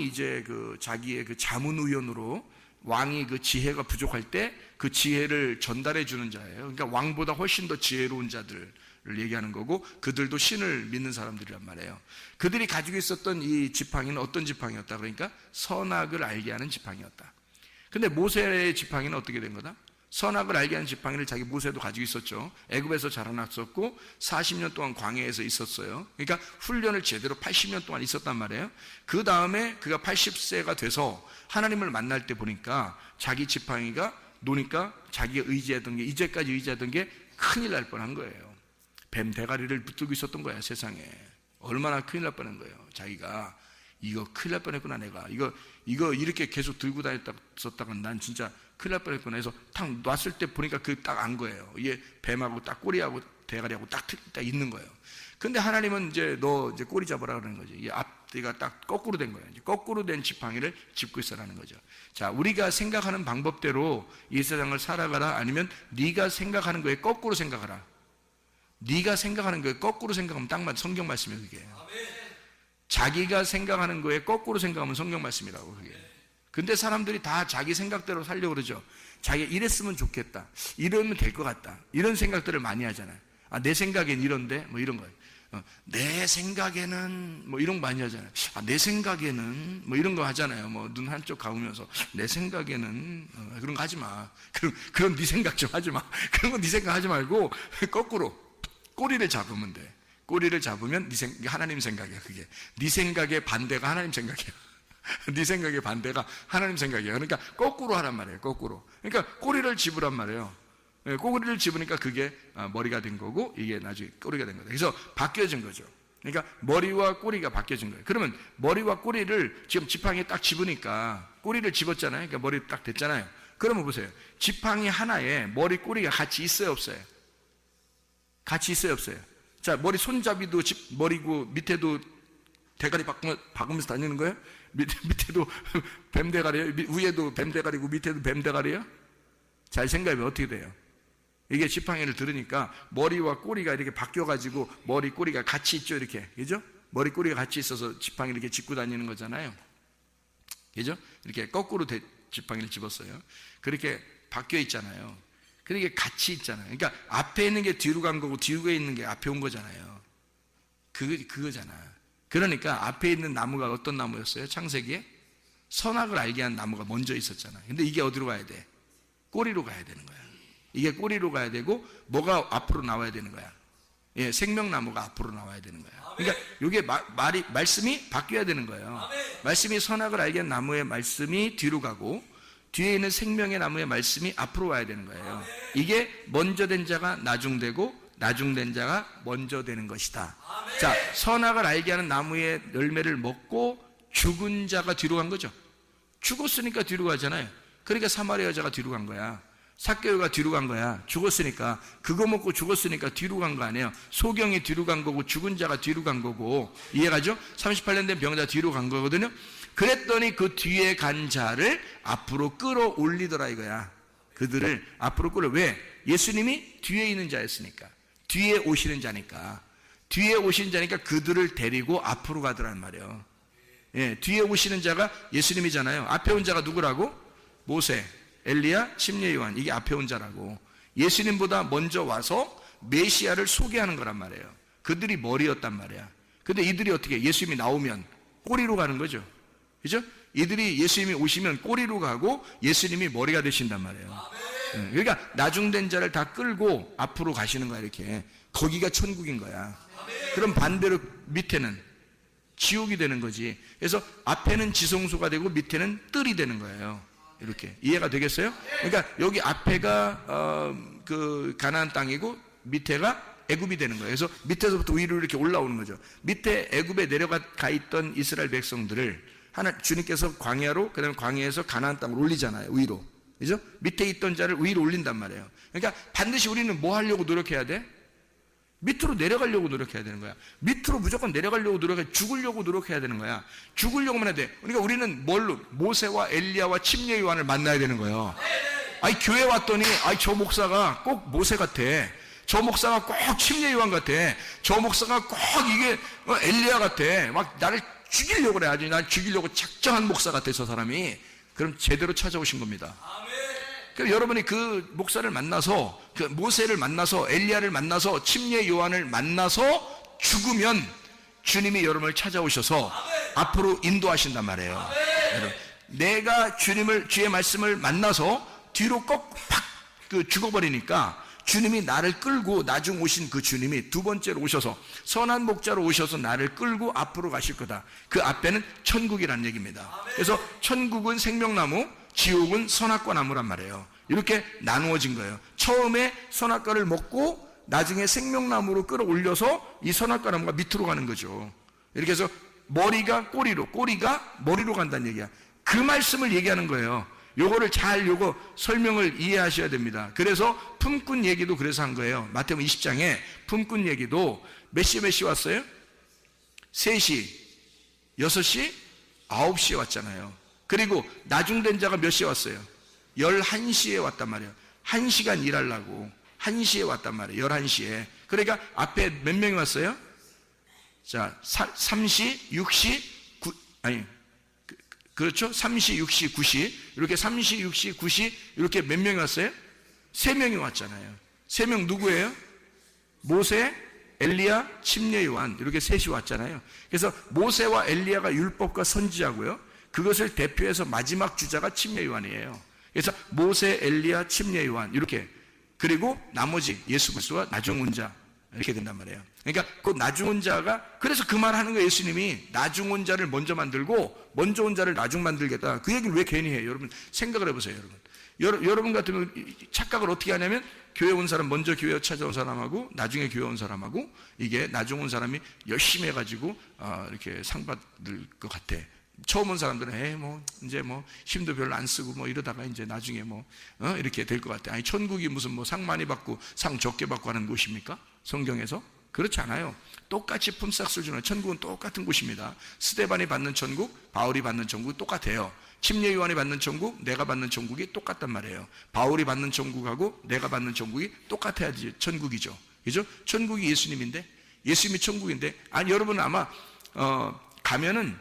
이제 그 자기의 그 자문의원으로 왕이 그 지혜가 부족할 때 그 지혜를 전달해 주는 자예요. 그러니까 왕보다 훨씬 더 지혜로운 자들, 얘기하는 거고, 그들도 신을 믿는 사람들이란 말이에요. 그들이 가지고 있었던 이 지팡이는 어떤 지팡이였다? 그러니까 선악을 알게 하는 지팡이였다. 근데 모세의 지팡이는 어떻게 된 거다? 선악을 알게 하는 지팡이를 자기 모세도 가지고 있었죠. 애굽에서 자라났었고 40년 동안 광야에서 있었어요. 그러니까 훈련을 제대로 80년 동안 있었단 말이에요. 그 다음에 그가 80세가 돼서 하나님을 만날 때 보니까 자기 지팡이가 노니까 자기가 의지하던 게, 이제까지 의지하던 게 큰일 날 뻔한 거예요. 뱀 대가리를 붙들고 있었던 거야, 세상에. 얼마나 큰일 날 뻔한 거예요. 자기가 이거 큰일 날 뻔했구나, 내가 이거 이렇게 계속 들고 다녔다간 난 진짜 큰일 날 뻔했구나 해서 탁 놨을 때 보니까 그 딱 안 거예요. 이게 뱀하고 딱 꼬리하고 대가리하고 딱 있는 거예요. 근데 하나님은 이제 너 이제 꼬리 잡으라 그러는 거죠. 이 앞뒤가 딱 거꾸로 된 거예요. 이제 거꾸로 된 지팡이를 짚고 있어라는 거죠. 자, 우리가 생각하는 방법대로 이 세상을 살아가라, 아니면 네가 생각하는 거에 거꾸로 생각하라. 네가 생각하는 거에 거꾸로 생각하면 딱 맞, 성경 말씀이에요, 그게. 자기가 생각하는 거에 거꾸로 생각하면 성경 말씀이라고, 그게. 근데 사람들이 다 자기 생각대로 살려고 그러죠. 자기가 이랬으면 좋겠다, 이러면 될 것 같다, 이런 생각들을 많이 하잖아요. 아, 내 생각엔 이런데, 뭐 이런 거예요. 내 생각에는 뭐 이런 거 많이 하잖아요. 아, 내 생각에는 뭐 이런 거 하잖아요. 뭐 눈 한쪽 감으면서 내 생각에는 그런 거 하지 마. 그런 네 생각 좀 하지 마. 그런 거 네 생각 하지 말고 거꾸로 꼬리를 잡으면 돼. 꼬리를 잡으면 하나님 생각이야. 그게 네 생각의 반대가 하나님 생각이야. 네 생각의 반대가 하나님 생각이야. 그러니까 거꾸로 하란 말이에요. 거꾸로. 그러니까 꼬리를 집으란 말이에요. 꼬리를 집으니까 그게 머리가 된 거고, 이게 나중에 꼬리가 된 거다. 그래서 바뀌어진 거죠. 그러니까 머리와 꼬리가 바뀌어진 거예요. 그러면 머리와 꼬리를 지금 지팡이에 딱 집으니까, 꼬리를 집었잖아요. 그러니까 머리 딱 됐잖아요. 그러면 보세요. 지팡이 하나에 머리 꼬리가 같이 있어요, 없어요? 같이 있어요, 없어요? 자, 머리 손잡이도 머리고 밑에도 대가리 박으면서 다니는 거예요? 밑에도 뱀 대가리예요? 위에도 뱀 대가리고 밑에도 뱀 대가리예요? 잘 생각해보면 어떻게 돼요? 이게 지팡이를 들으니까 머리와 꼬리가 이렇게 바뀌어가지고 머리 꼬리가 같이 있죠, 이렇게. 그죠? 머리 꼬리가 같이 있어서 지팡이를 이렇게 짚고 다니는 거잖아요. 그죠? 이렇게 거꾸로 지팡이를 집었어요. 그렇게 바뀌어 있잖아요. 그렇게 같이 있잖아요. 그러니까 앞에 있는 게 뒤로 간 거고 뒤에 있는 게 앞에 온 거잖아요. 그거잖아. 그러니까 앞에 있는 나무가 어떤 나무였어요? 창세기에 선악을 알게 한 나무가 먼저 있었잖아요. 근데 이게 어디로 가야 돼? 꼬리로 가야 되는 거야. 이게 꼬리로 가야 되고, 뭐가 앞으로 나와야 되는 거야? 예, 생명나무가 앞으로 나와야 되는 거야. 그러니까 이게 말씀이 바뀌어야 되는 거예요. 말씀이 선악을 알게 한 나무의 말씀이 뒤로 가고, 뒤에 있는 생명의 나무의 말씀이 앞으로 와야 되는 거예요. 이게 먼저 된 자가 나중되고, 나중된 자가 먼저 되는 것이다. 자, 선악을 알게 하는 나무의 열매를 먹고 죽은 자가 뒤로 간 거죠. 죽었으니까 뒤로 가잖아요. 그러니까 사마리아 여자가 뒤로 간 거야. 삭개오가 뒤로 간 거야. 죽었으니까. 그거 먹고 죽었으니까 뒤로 간 거 아니에요. 소경이 뒤로 간 거고, 죽은 자가 뒤로 간 거고. 이해가죠? 38년 된 병자 뒤로 간 거거든요. 그랬더니 그 뒤에 간 자를 앞으로 끌어올리더라, 이거야. 그들을 앞으로 왜? 예수님이 뒤에 있는 자였으니까. 뒤에 오시는 자니까. 뒤에 오시는 자니까 그들을 데리고 앞으로 가더란 말이에요. 예, 뒤에 오시는 자가 예수님이잖아요. 앞에 온 자가 누구라고? 모세, 엘리야, 침례 요한. 이게 앞에 온 자라고. 예수님보다 먼저 와서 메시아를 소개하는 거란 말이에요. 그들이 머리였단 말이야. 근데 이들이 어떻게, 예수님이 나오면 꼬리로 가는 거죠. 그죠? 이들이 예수님이 오시면 꼬리로 가고 예수님이 머리가 되신단 말이에요. 그러니까 나중된 자를 다 끌고 앞으로 가시는 거야, 이렇게. 거기가 천국인 거야. 그럼 반대로 밑에는 지옥이 되는 거지. 그래서 앞에는 지성소가 되고 밑에는 뜰이 되는 거예요. 이렇게. 이해가 되겠어요? 그러니까 여기 앞에가 그 가나안 땅이고 밑에가 애굽이 되는 거예요. 그래서 밑에서부터 위로 이렇게 올라오는 거죠. 밑에 애굽에 내려가 있던 이스라엘 백성들을 주님께서 광야로, 그다음에 광야에서 가나안 땅으로 올리잖아요. 위로. 그죠? 밑에 있던 자를 위로 올린단 말이에요. 그러니까 반드시 우리는 뭐 하려고 노력해야 돼? 밑으로 내려가려고 노력해야 되는 거야. 밑으로 무조건 내려가려고 죽으려고 노력해야 되는 거야. 죽으려고만 해야 돼. 그러니까 우리는 뭘로? 모세와 엘리야와 침례 요한을 만나야 되는 거예요. 아니, 교회 왔더니, 저 목사가 꼭 모세 같아. 저 목사가 꼭 침례 요한 같아. 저 목사가 꼭 이게 엘리야 같아. 막 나를 죽이려고 그래. 아주 날 죽이려고 작정한 목사 같아, 저 사람이. 그럼 제대로 찾아오신 겁니다. 그럼 여러분이 그 목사를 만나서 그 모세를 만나서 엘리야를 만나서 침례 요한을 만나서 죽으면 주님이 여러분을 찾아오셔서 앞으로 인도하신단 말이에요. 여러분, 내가 주의 말씀을 만나서 뒤로 꺽팍 죽어버리니까 주님이 나를 끌고 나중 오신 그 주님이 두 번째로 오셔서 선한 목자로 오셔서 나를 끌고 앞으로 가실 거다. 그 앞에는 천국이라는 얘기입니다. 그래서 천국은 생명나무, 지옥은 선악과 나무란 말이에요. 이렇게 나누어진 거예요. 처음에 선악과를 먹고 나중에 생명나무로 끌어올려서 이 선악과 나무가 밑으로 가는 거죠. 이렇게 해서 머리가 꼬리로, 꼬리가 머리로 간다는 얘기야. 그 말씀을 얘기하는 거예요. 요거를 잘 설명을 이해하셔야 됩니다. 그래서 품꾼 얘기도 그래서 한 거예요. 마태복음 20장에 품꾼 얘기도 몇 시에 왔어요? 3시, 6시, 9시에 왔잖아요. 그리고 나중된 자가 몇 시에 왔어요? 11시에 왔단 말이에요. 1시간 일하려고 1시에 왔단 말이에요. 11시에. 그러니까 앞에 몇 명이 왔어요? 자, 3시, 6시, 그렇죠? 3시, 6시, 9시. 이렇게 3시, 6시, 9시. 이렇게 몇 명이 왔어요? 3명이 왔잖아요. 3명 누구예요? 모세, 엘리야, 침례 요한. 이렇게 셋이 왔잖아요. 그래서 모세와 엘리야가 율법과 선지자고요. 그것을 대표해서 마지막 주자가 침례 요한이에요. 그래서 모세, 엘리야, 침례 요한. 이렇게. 그리고 나머지 예수 그리스도와 나중 온 자. 이렇게 된단 말이에요. 그러니까 그 나중 온 자가, 그래서 그 말 하는 거예요. 예수님이 나중 온 자를 먼저 만들고 먼저 온 자를 나중 만들겠다. 그 얘기를 왜 괜히 해요? 여러분 생각을 해보세요. 여러분 같으면 착각을 어떻게 하냐면 교회 온 사람, 먼저 교회 찾아온 사람하고 나중에 교회 온 사람하고 이게 나중 온 사람이 열심히 해가지고 이렇게 상 받을 것 같아. 처음 온 사람들은 이제 힘도 별로 안 쓰고 이러다가 이제 나중에 이렇게 될 것 같아. 아니 천국이 무슨 상 많이 받고 상 적게 받고 하는 곳입니까? 성경에서? 그렇지 않아요. 똑같이 품삯을 주는 천국은 똑같은 곳입니다. 스데반이 받는 천국, 바울이 받는 천국이 똑같아요. 침례 요한이 받는 천국, 내가 받는 천국이 똑같단 말이에요. 바울이 받는 천국하고 내가 받는 천국이 똑같아야지 천국이죠. 그죠? 천국이 예수님인데, 예수님이 천국인데, 아니 여러분은 아마 가면은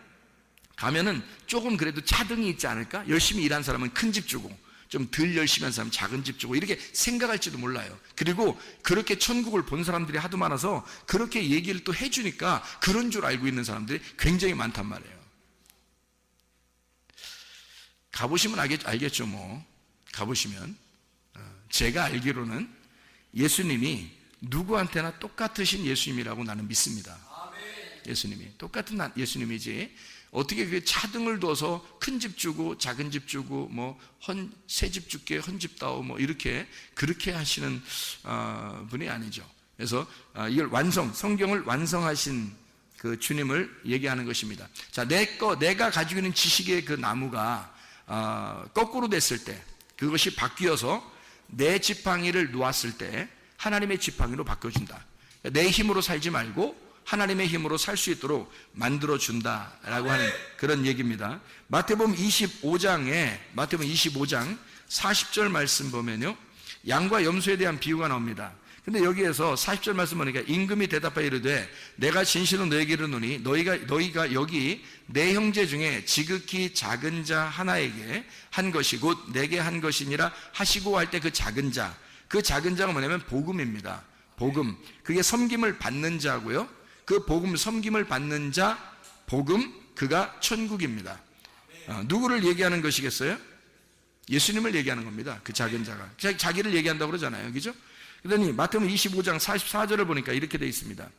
조금 그래도 차등이 있지 않을까? 열심히 일한 사람은 큰 집 주고 좀 덜 열심히 한 사람은 작은 집 주고 이렇게 생각할지도 몰라요. 그리고 그렇게 천국을 본 사람들이 하도 많아서 그렇게 얘기를 또 해주니까 그런 줄 알고 있는 사람들이 굉장히 많단 말이에요. 가보시면 알겠죠. 가보시면 제가 알기로는 예수님이 누구한테나 똑같으신 예수님이라고 나는 믿습니다. 예수님이 똑같은 예수님이지 어떻게 그 차등을 둬서 큰 집 주고 작은 집 주고 새 집 줄게 헌 집 다오 이렇게 그렇게 하시는 분이 아니죠. 그래서 이걸 성경을 완성하신 그 주님을 얘기하는 것입니다. 자, 내가 가지고 있는 지식의 그 나무가 거꾸로 됐을 때, 그것이 바뀌어서 내 지팡이를 놓았을 때 하나님의 지팡이로 바꿔준다. 내 힘으로 살지 말고 하나님의 힘으로 살 수 있도록 만들어준다라고 하는 그런 얘기입니다. 마태복음 25장 40절 말씀 보면요, 양과 염소에 대한 비유가 나옵니다. 근데 여기에서 40절 말씀 보니까 임금이 대답하여 이르되 내가 진실로 너에게 이르노니 너희가 여기 내 형제 중에 지극히 작은 자 하나에게 한 것이 곧 내게 한 것이니라 하시고 할 때 그 작은 자가 뭐냐면 복음입니다. 복음. 그게 섬김을 받는 자고요. 그 복음, 섬김을 받는 자, 복음, 그가 천국입니다. 누구를 얘기하는 것이겠어요? 예수님을 얘기하는 겁니다. 그 작은 자가. 자기를 얘기한다고 그러잖아요. 그죠? 그러더니 마태복음 25장 44절을 보니까 이렇게 되어 있습니다.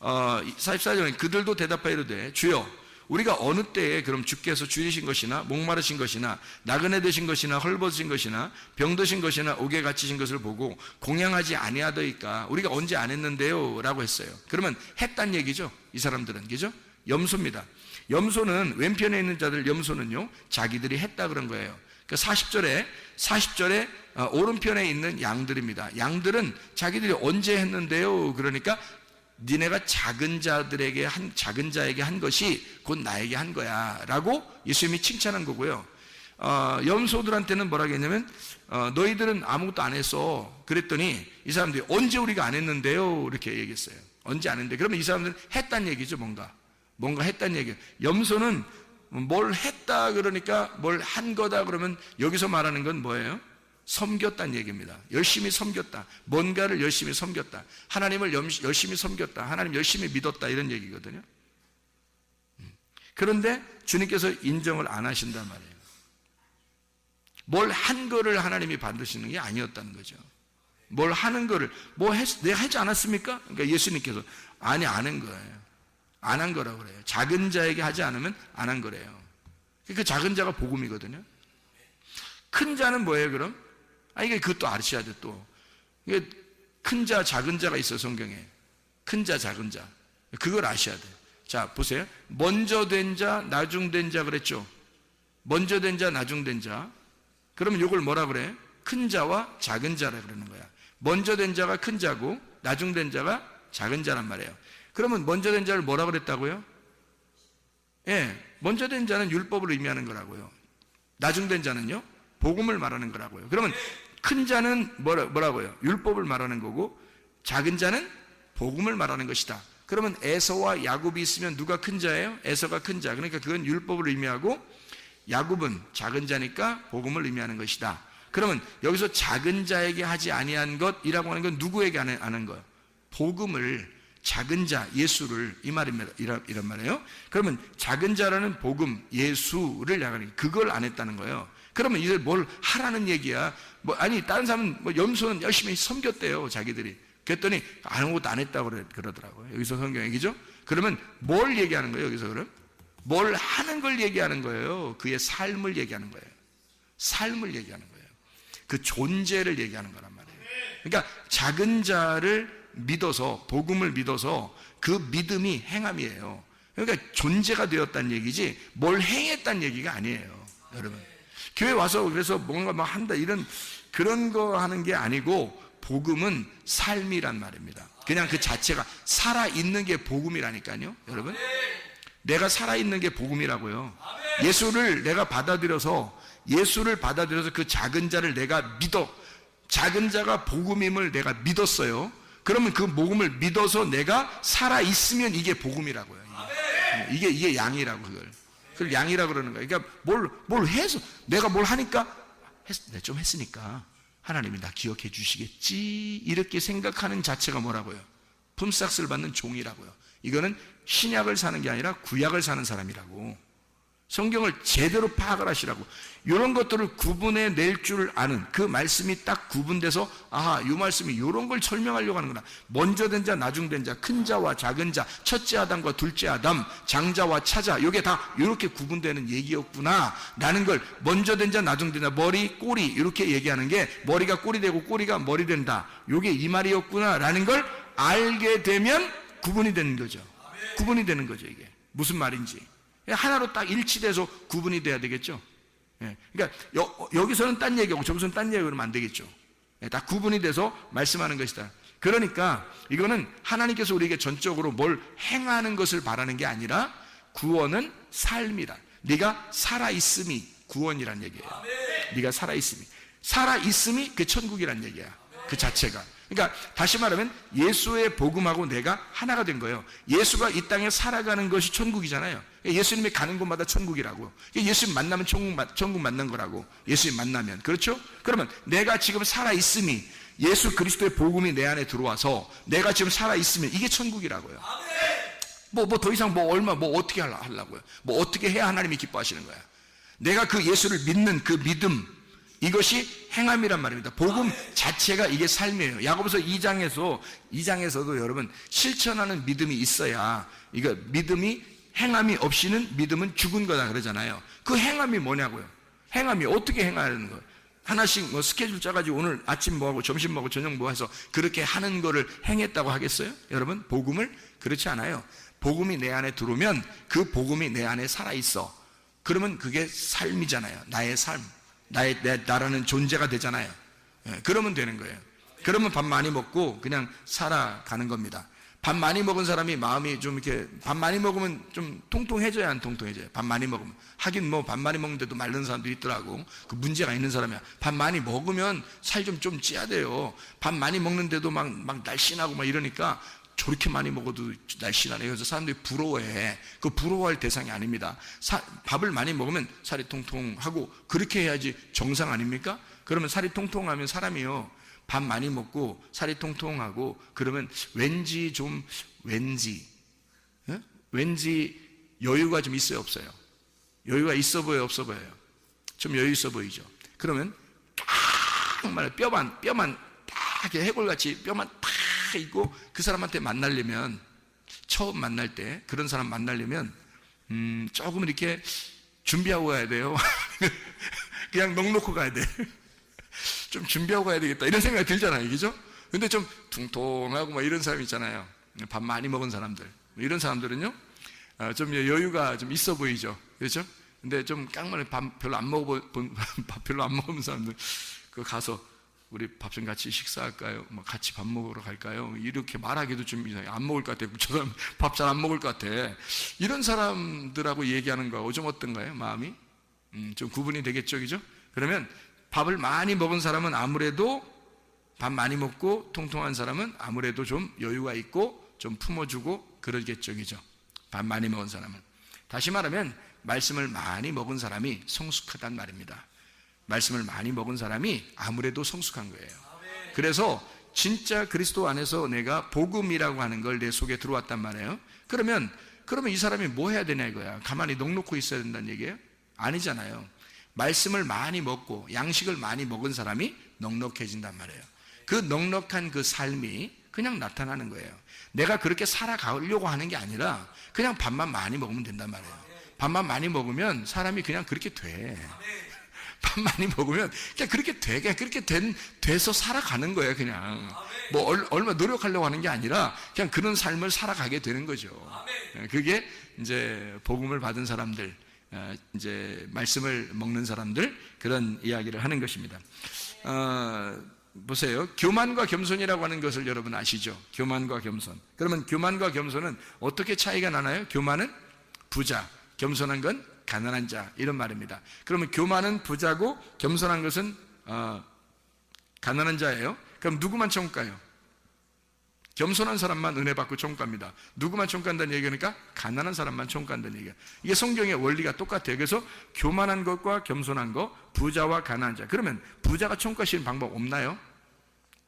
44절에 그들도 대답하여 이르되 주여 우리가 어느 때에 그럼 주께서 줄이신 것이나 목마르신 것이나 나그네 되신 것이나 헐벗으신 것이나 병드신 것이나 옥에 갇히신 것을 보고 공양하지 아니하더이까 우리가 언제 안 했는데요? 라고 했어요. 그러면 했단 얘기죠. 이 사람들은. 그죠? 염소입니다. 염소는 왼편에 있는 자들 염소는요 자기들이 했다 그런 거예요. 40절에 오른편에 있는 양들입니다. 양들은 자기들이 언제 했는데요? 그러니까 니네가 작은 자에게 한 것이 곧 나에게 한 거야 라고 예수님이 칭찬한 거고요. 염소들한테는 뭐라고 했냐면 너희들은 아무것도 안 했어. 그랬더니 이 사람들이 언제 우리가 안 했는데요? 이렇게 얘기했어요. 언제 안 했는데. 그러면 이 사람들은 했단 얘기죠. 뭔가 했단 얘기예요. 염소는 뭘 했다 그러니까 뭘 한 거다 그러면 여기서 말하는 건 뭐예요? 섬겼다는 얘기입니다. 열심히 섬겼다. 뭔가를 열심히 섬겼다. 하나님을 열심히 섬겼다. 하나님 열심히 믿었다. 이런 얘기거든요. 그런데 주님께서 인정을 안 하신단 말이에요. 뭘 한 거를 하나님이 받으시는 게 아니었다는 거죠. 뭘 하는 거를, 내가 하지 않았습니까? 그러니까 예수님께서, 아니, 안 한 거예요. 안 한 거라고 그래요. 작은 자에게 하지 않으면 안 한 거래요. 그 작은 자가 복음이거든요. 큰 자는 뭐예요, 그럼? 이게 그것도 아셔야 돼, 또. 이게 큰 자, 작은 자가 있어요, 성경에. 큰 자, 작은 자. 그걸 아셔야 돼. 자, 보세요. 먼저 된 자, 나중된 자 그랬죠? 먼저 된 자, 나중된 자. 그러면 이걸 뭐라 그래? 큰 자와 작은 자라 그러는 거야. 먼저 된 자가 큰 자고, 나중된 자가 작은 자란 말이에요. 그러면 먼저 된 자를 뭐라 그랬다고요? 먼저 된 자는 율법을 의미하는 거라고요. 나중된 자는요? 복음을 말하는 거라고요. 그러면 큰 자는 뭐라고요? 율법을 말하는 거고, 작은 자는 복음을 말하는 것이다. 그러면 에서와 야곱이 있으면 누가 큰 자예요? 에서가 큰 자. 그러니까 그건 율법을 의미하고, 야곱은 작은 자니까 복음을 의미하는 것이다. 그러면 여기서 작은 자에게 하지 아니한 것이라고 하는 건 누구에게 하는 거예요? 복음을, 작은 자, 예수를, 이 말입니다. 이런 말이에요. 그러면 작은 자라는 복음, 예수를 나가는, 그걸 안 했다는 거예요. 그러면 이제 뭘 하라는 얘기야? 다른 사람은 염소는 열심히 섬겼대요, 자기들이. 그랬더니 아무것도 안 했다고 그러더라고요. 여기서 성경 얘기죠? 그러면 뭘 얘기하는 거예요, 여기서 그럼? 뭘 하는 걸 얘기하는 거예요. 그의 삶을 얘기하는 거예요. 삶을 얘기하는 거예요. 그 존재를 얘기하는 거란 말이에요. 그러니까 작은 자를 믿어서, 복음을 믿어서 그 믿음이 행함이에요. 그러니까 존재가 되었다는 얘기지 뭘 행했다는 얘기가 아니에요, 여러분. 교회 와서 그래서 뭔가 막 한다 그런 거 하는 게 아니고, 복음은 삶이란 말입니다. 그냥 그 자체가 살아있는 게 복음이라니까요, 여러분. 내가 살아있는 게 복음이라고요. 예수를 내가 받아들여서 그 작은 자를 내가 작은 자가 복음임을 내가 믿었어요. 그러면 그 복음을 믿어서 내가 살아있으면 이게 복음이라고요. 이게 양이라고, 그걸 양이라고 그러는 거예요. 그러니까 뭘 해서, 내가 뭘 하니까, 내가 좀 했으니까 하나님이 나 기억해 주시겠지, 이렇게 생각하는 자체가 뭐라고요? 품삯을 받는 종이라고요. 이거는 신약을 사는 게 아니라 구약을 사는 사람이라고. 성경을 제대로 파악을 하시라고. 이런 것들을 구분해 낼 줄 아는, 그 말씀이 딱 구분돼서, 아하, 이 말씀이 이런 걸 설명하려고 하는구나. 먼저 된 자, 나중된 자, 큰 자와 작은 자, 첫째 아담과 둘째 아담, 장자와 차자, 이게 다 이렇게 구분되는 얘기였구나 라는 걸, 먼저 된 자, 나중된 자, 머리, 꼬리, 이렇게 얘기하는 게, 머리가 꼬리 되고 꼬리가 머리 된다, 이게 이 말이었구나 라는 걸 알게 되면 구분이 되는 거죠. 구분이 되는 거죠, 이게. 무슨 말인지. 하나로 딱 일치돼서 구분이 돼야 되겠죠. 그러니까 여기서는 딴 얘기하고 저기서는 딴 얘기하고 그러면 안 되겠죠. 다 구분이 돼서 말씀하는 것이다. 그러니까 이거는 하나님께서 우리에게 전적으로 뭘 행하는 것을 바라는 게 아니라, 구원은 삶이다. 네가 살아있음이 구원이란 얘기예요. 네가 살아있음이 그 천국이란 얘기야, 그 자체가. 그러니까 다시 말하면 예수의 복음하고 내가 하나가 된 거예요. 예수가 이 땅에 살아가는 것이 천국이잖아요. 예수님이 가는 곳마다 천국이라고. 예수님 만나면 천국 만난 거라고. 예수님 만나면. 그렇죠? 그러면 내가 지금 살아있음이, 예수 그리스도의 복음이 내 안에 들어와서 내가 지금 살아있으면 이게 천국이라고요. 더 이상 어떻게 하려고요? 어떻게 해야 하나님이 기뻐하시는 거야? 내가 그 예수를 믿는 그 믿음, 이것이 행함이란 말입니다. 복음 자체가 이게 삶이에요. 야고보서 2장에서도 여러분, 실천하는 믿음이 있어야, 이거 믿음이, 행함이 없이는 믿음은 죽은 거다 그러잖아요. 그 행함이 뭐냐고요? 행함이 어떻게 행하는 거예요? 하나씩 스케줄 짜가지고 오늘 아침 뭐하고 점심 뭐하고 저녁 뭐 해서 그렇게 하는 거를 행했다고 하겠어요? 여러분, 복음을 그렇지 않아요. 복음이 내 안에 들어오면 그 복음이 내 안에 살아있어. 그러면 그게 삶이잖아요. 나의 삶. 나라는 존재가 되잖아요. 그러면 되는 거예요. 그러면 밥 많이 먹고 그냥 살아가는 겁니다. 밥 많이 먹은 사람이 마음이 좀 이렇게, 밥 많이 먹으면 좀 통통해져야, 안 통통해져요? 밥 많이 먹으면. 하긴 밥 많이 먹는데도 마른 사람도 있더라고. 그 문제가 있는 사람이야. 밥 많이 먹으면 살 좀 찌야 돼요. 밥 많이 먹는데도 막 날씬하고 이러니까, 저렇게 많이 먹어도 날씬하네. 그래서 사람들이 부러워해. 그 부러워할 대상이 아닙니다. 밥을 많이 먹으면 살이 통통하고, 그렇게 해야지 정상 아닙니까? 그러면 살이 통통하면 사람이요, 밥 많이 먹고 살이 통통하고 그러면 왠지 여유가 좀 있어요, 없어요? 여유가 있어 보여요, 없어 보여요? 좀 여유 있어 보이죠? 그러면 정말 뼈만 딱 이렇게 해골같이 뼈만 딱 있고, 그 사람한테 만나려면, 처음 만날 때 그런 사람 만나려면 조금 이렇게 준비하고 가야 돼요. 그냥 넉넉히 가야 돼. 좀 준비하고 가야 되겠다 이런 생각이 들잖아요, 그죠? 근데 좀 퉁퉁하고 막 이런 사람 있잖아요. 밥 많이 먹은 사람들, 이런 사람들은요 좀 여유가 좀 있어 보이죠, 그렇죠? 근데 좀 깡마리 밥 별로 안 먹은 사람들 그 가서 우리 밥 좀 같이 식사할까요? 뭐 같이 밥 먹으러 갈까요? 이렇게 말하기도 좀 이상해. 안 먹을 것 같아. 저 사람 밥 잘 안 먹을 것 같아. 이런 사람들하고 얘기하는 거하고 좀 어떤가요? 마음이 좀 구분이 되겠죠, 그죠? 그러면 밥을 많이 먹은 사람은 아무래도, 밥 많이 먹고 통통한 사람은 아무래도 좀 여유가 있고 좀 품어주고 그러겠죠, 그죠? 밥 많이 먹은 사람은. 다시 말하면 말씀을 많이 먹은 사람이 성숙하단 말입니다. 말씀을 많이 먹은 사람이 아무래도 성숙한 거예요. 그래서 진짜 그리스도 안에서 내가 복음이라고 하는 걸 내 속에 들어왔단 말이에요. 그러면 이 사람이 뭐 해야 되냐 이거야. 가만히 넋놓고 있어야 된다는 얘기예요? 아니잖아요. 말씀을 많이 먹고 양식을 많이 먹은 사람이 넉넉해진단 말이에요. 그 넉넉한 그 삶이 그냥 나타나는 거예요. 내가 그렇게 살아가려고 하는 게 아니라 그냥 밥만 많이 먹으면 된단 말이에요. 밥만 많이 먹으면 사람이 그냥 그렇게 돼. 밥 많이 먹으면 그냥 그렇게 돼. 그냥 그렇게 돼서 살아가는 거예요, 그냥. 뭐 얼마 노력하려고 하는 게 아니라 그냥 그런 삶을 살아가게 되는 거죠. 그게 이제 복음을 받은 사람들, 이제 말씀을 먹는 사람들, 그런 이야기를 하는 것입니다. 보세요. 교만과 겸손이라고 하는 것을 여러분 아시죠? 교만과 겸손. 그러면 교만과 겸손은 어떻게 차이가 나나요? 교만은 부자, 겸손한 건 가난한 자, 이런 말입니다. 그러면 교만은 부자고 겸손한 것은 가난한 자예요. 그럼 누구만 천국가요? 겸손한 사람만 은혜 받고 천국 갑니다. 누구만 천국 간다는 얘기니까 가난한 사람만 천국 간다는 얘기예요. 이게 성경의 원리가 똑같아요. 그래서 교만한 것과 겸손한 것, 부자와 가난한 자. 그러면 부자가 천국 가시는 방법 없나요?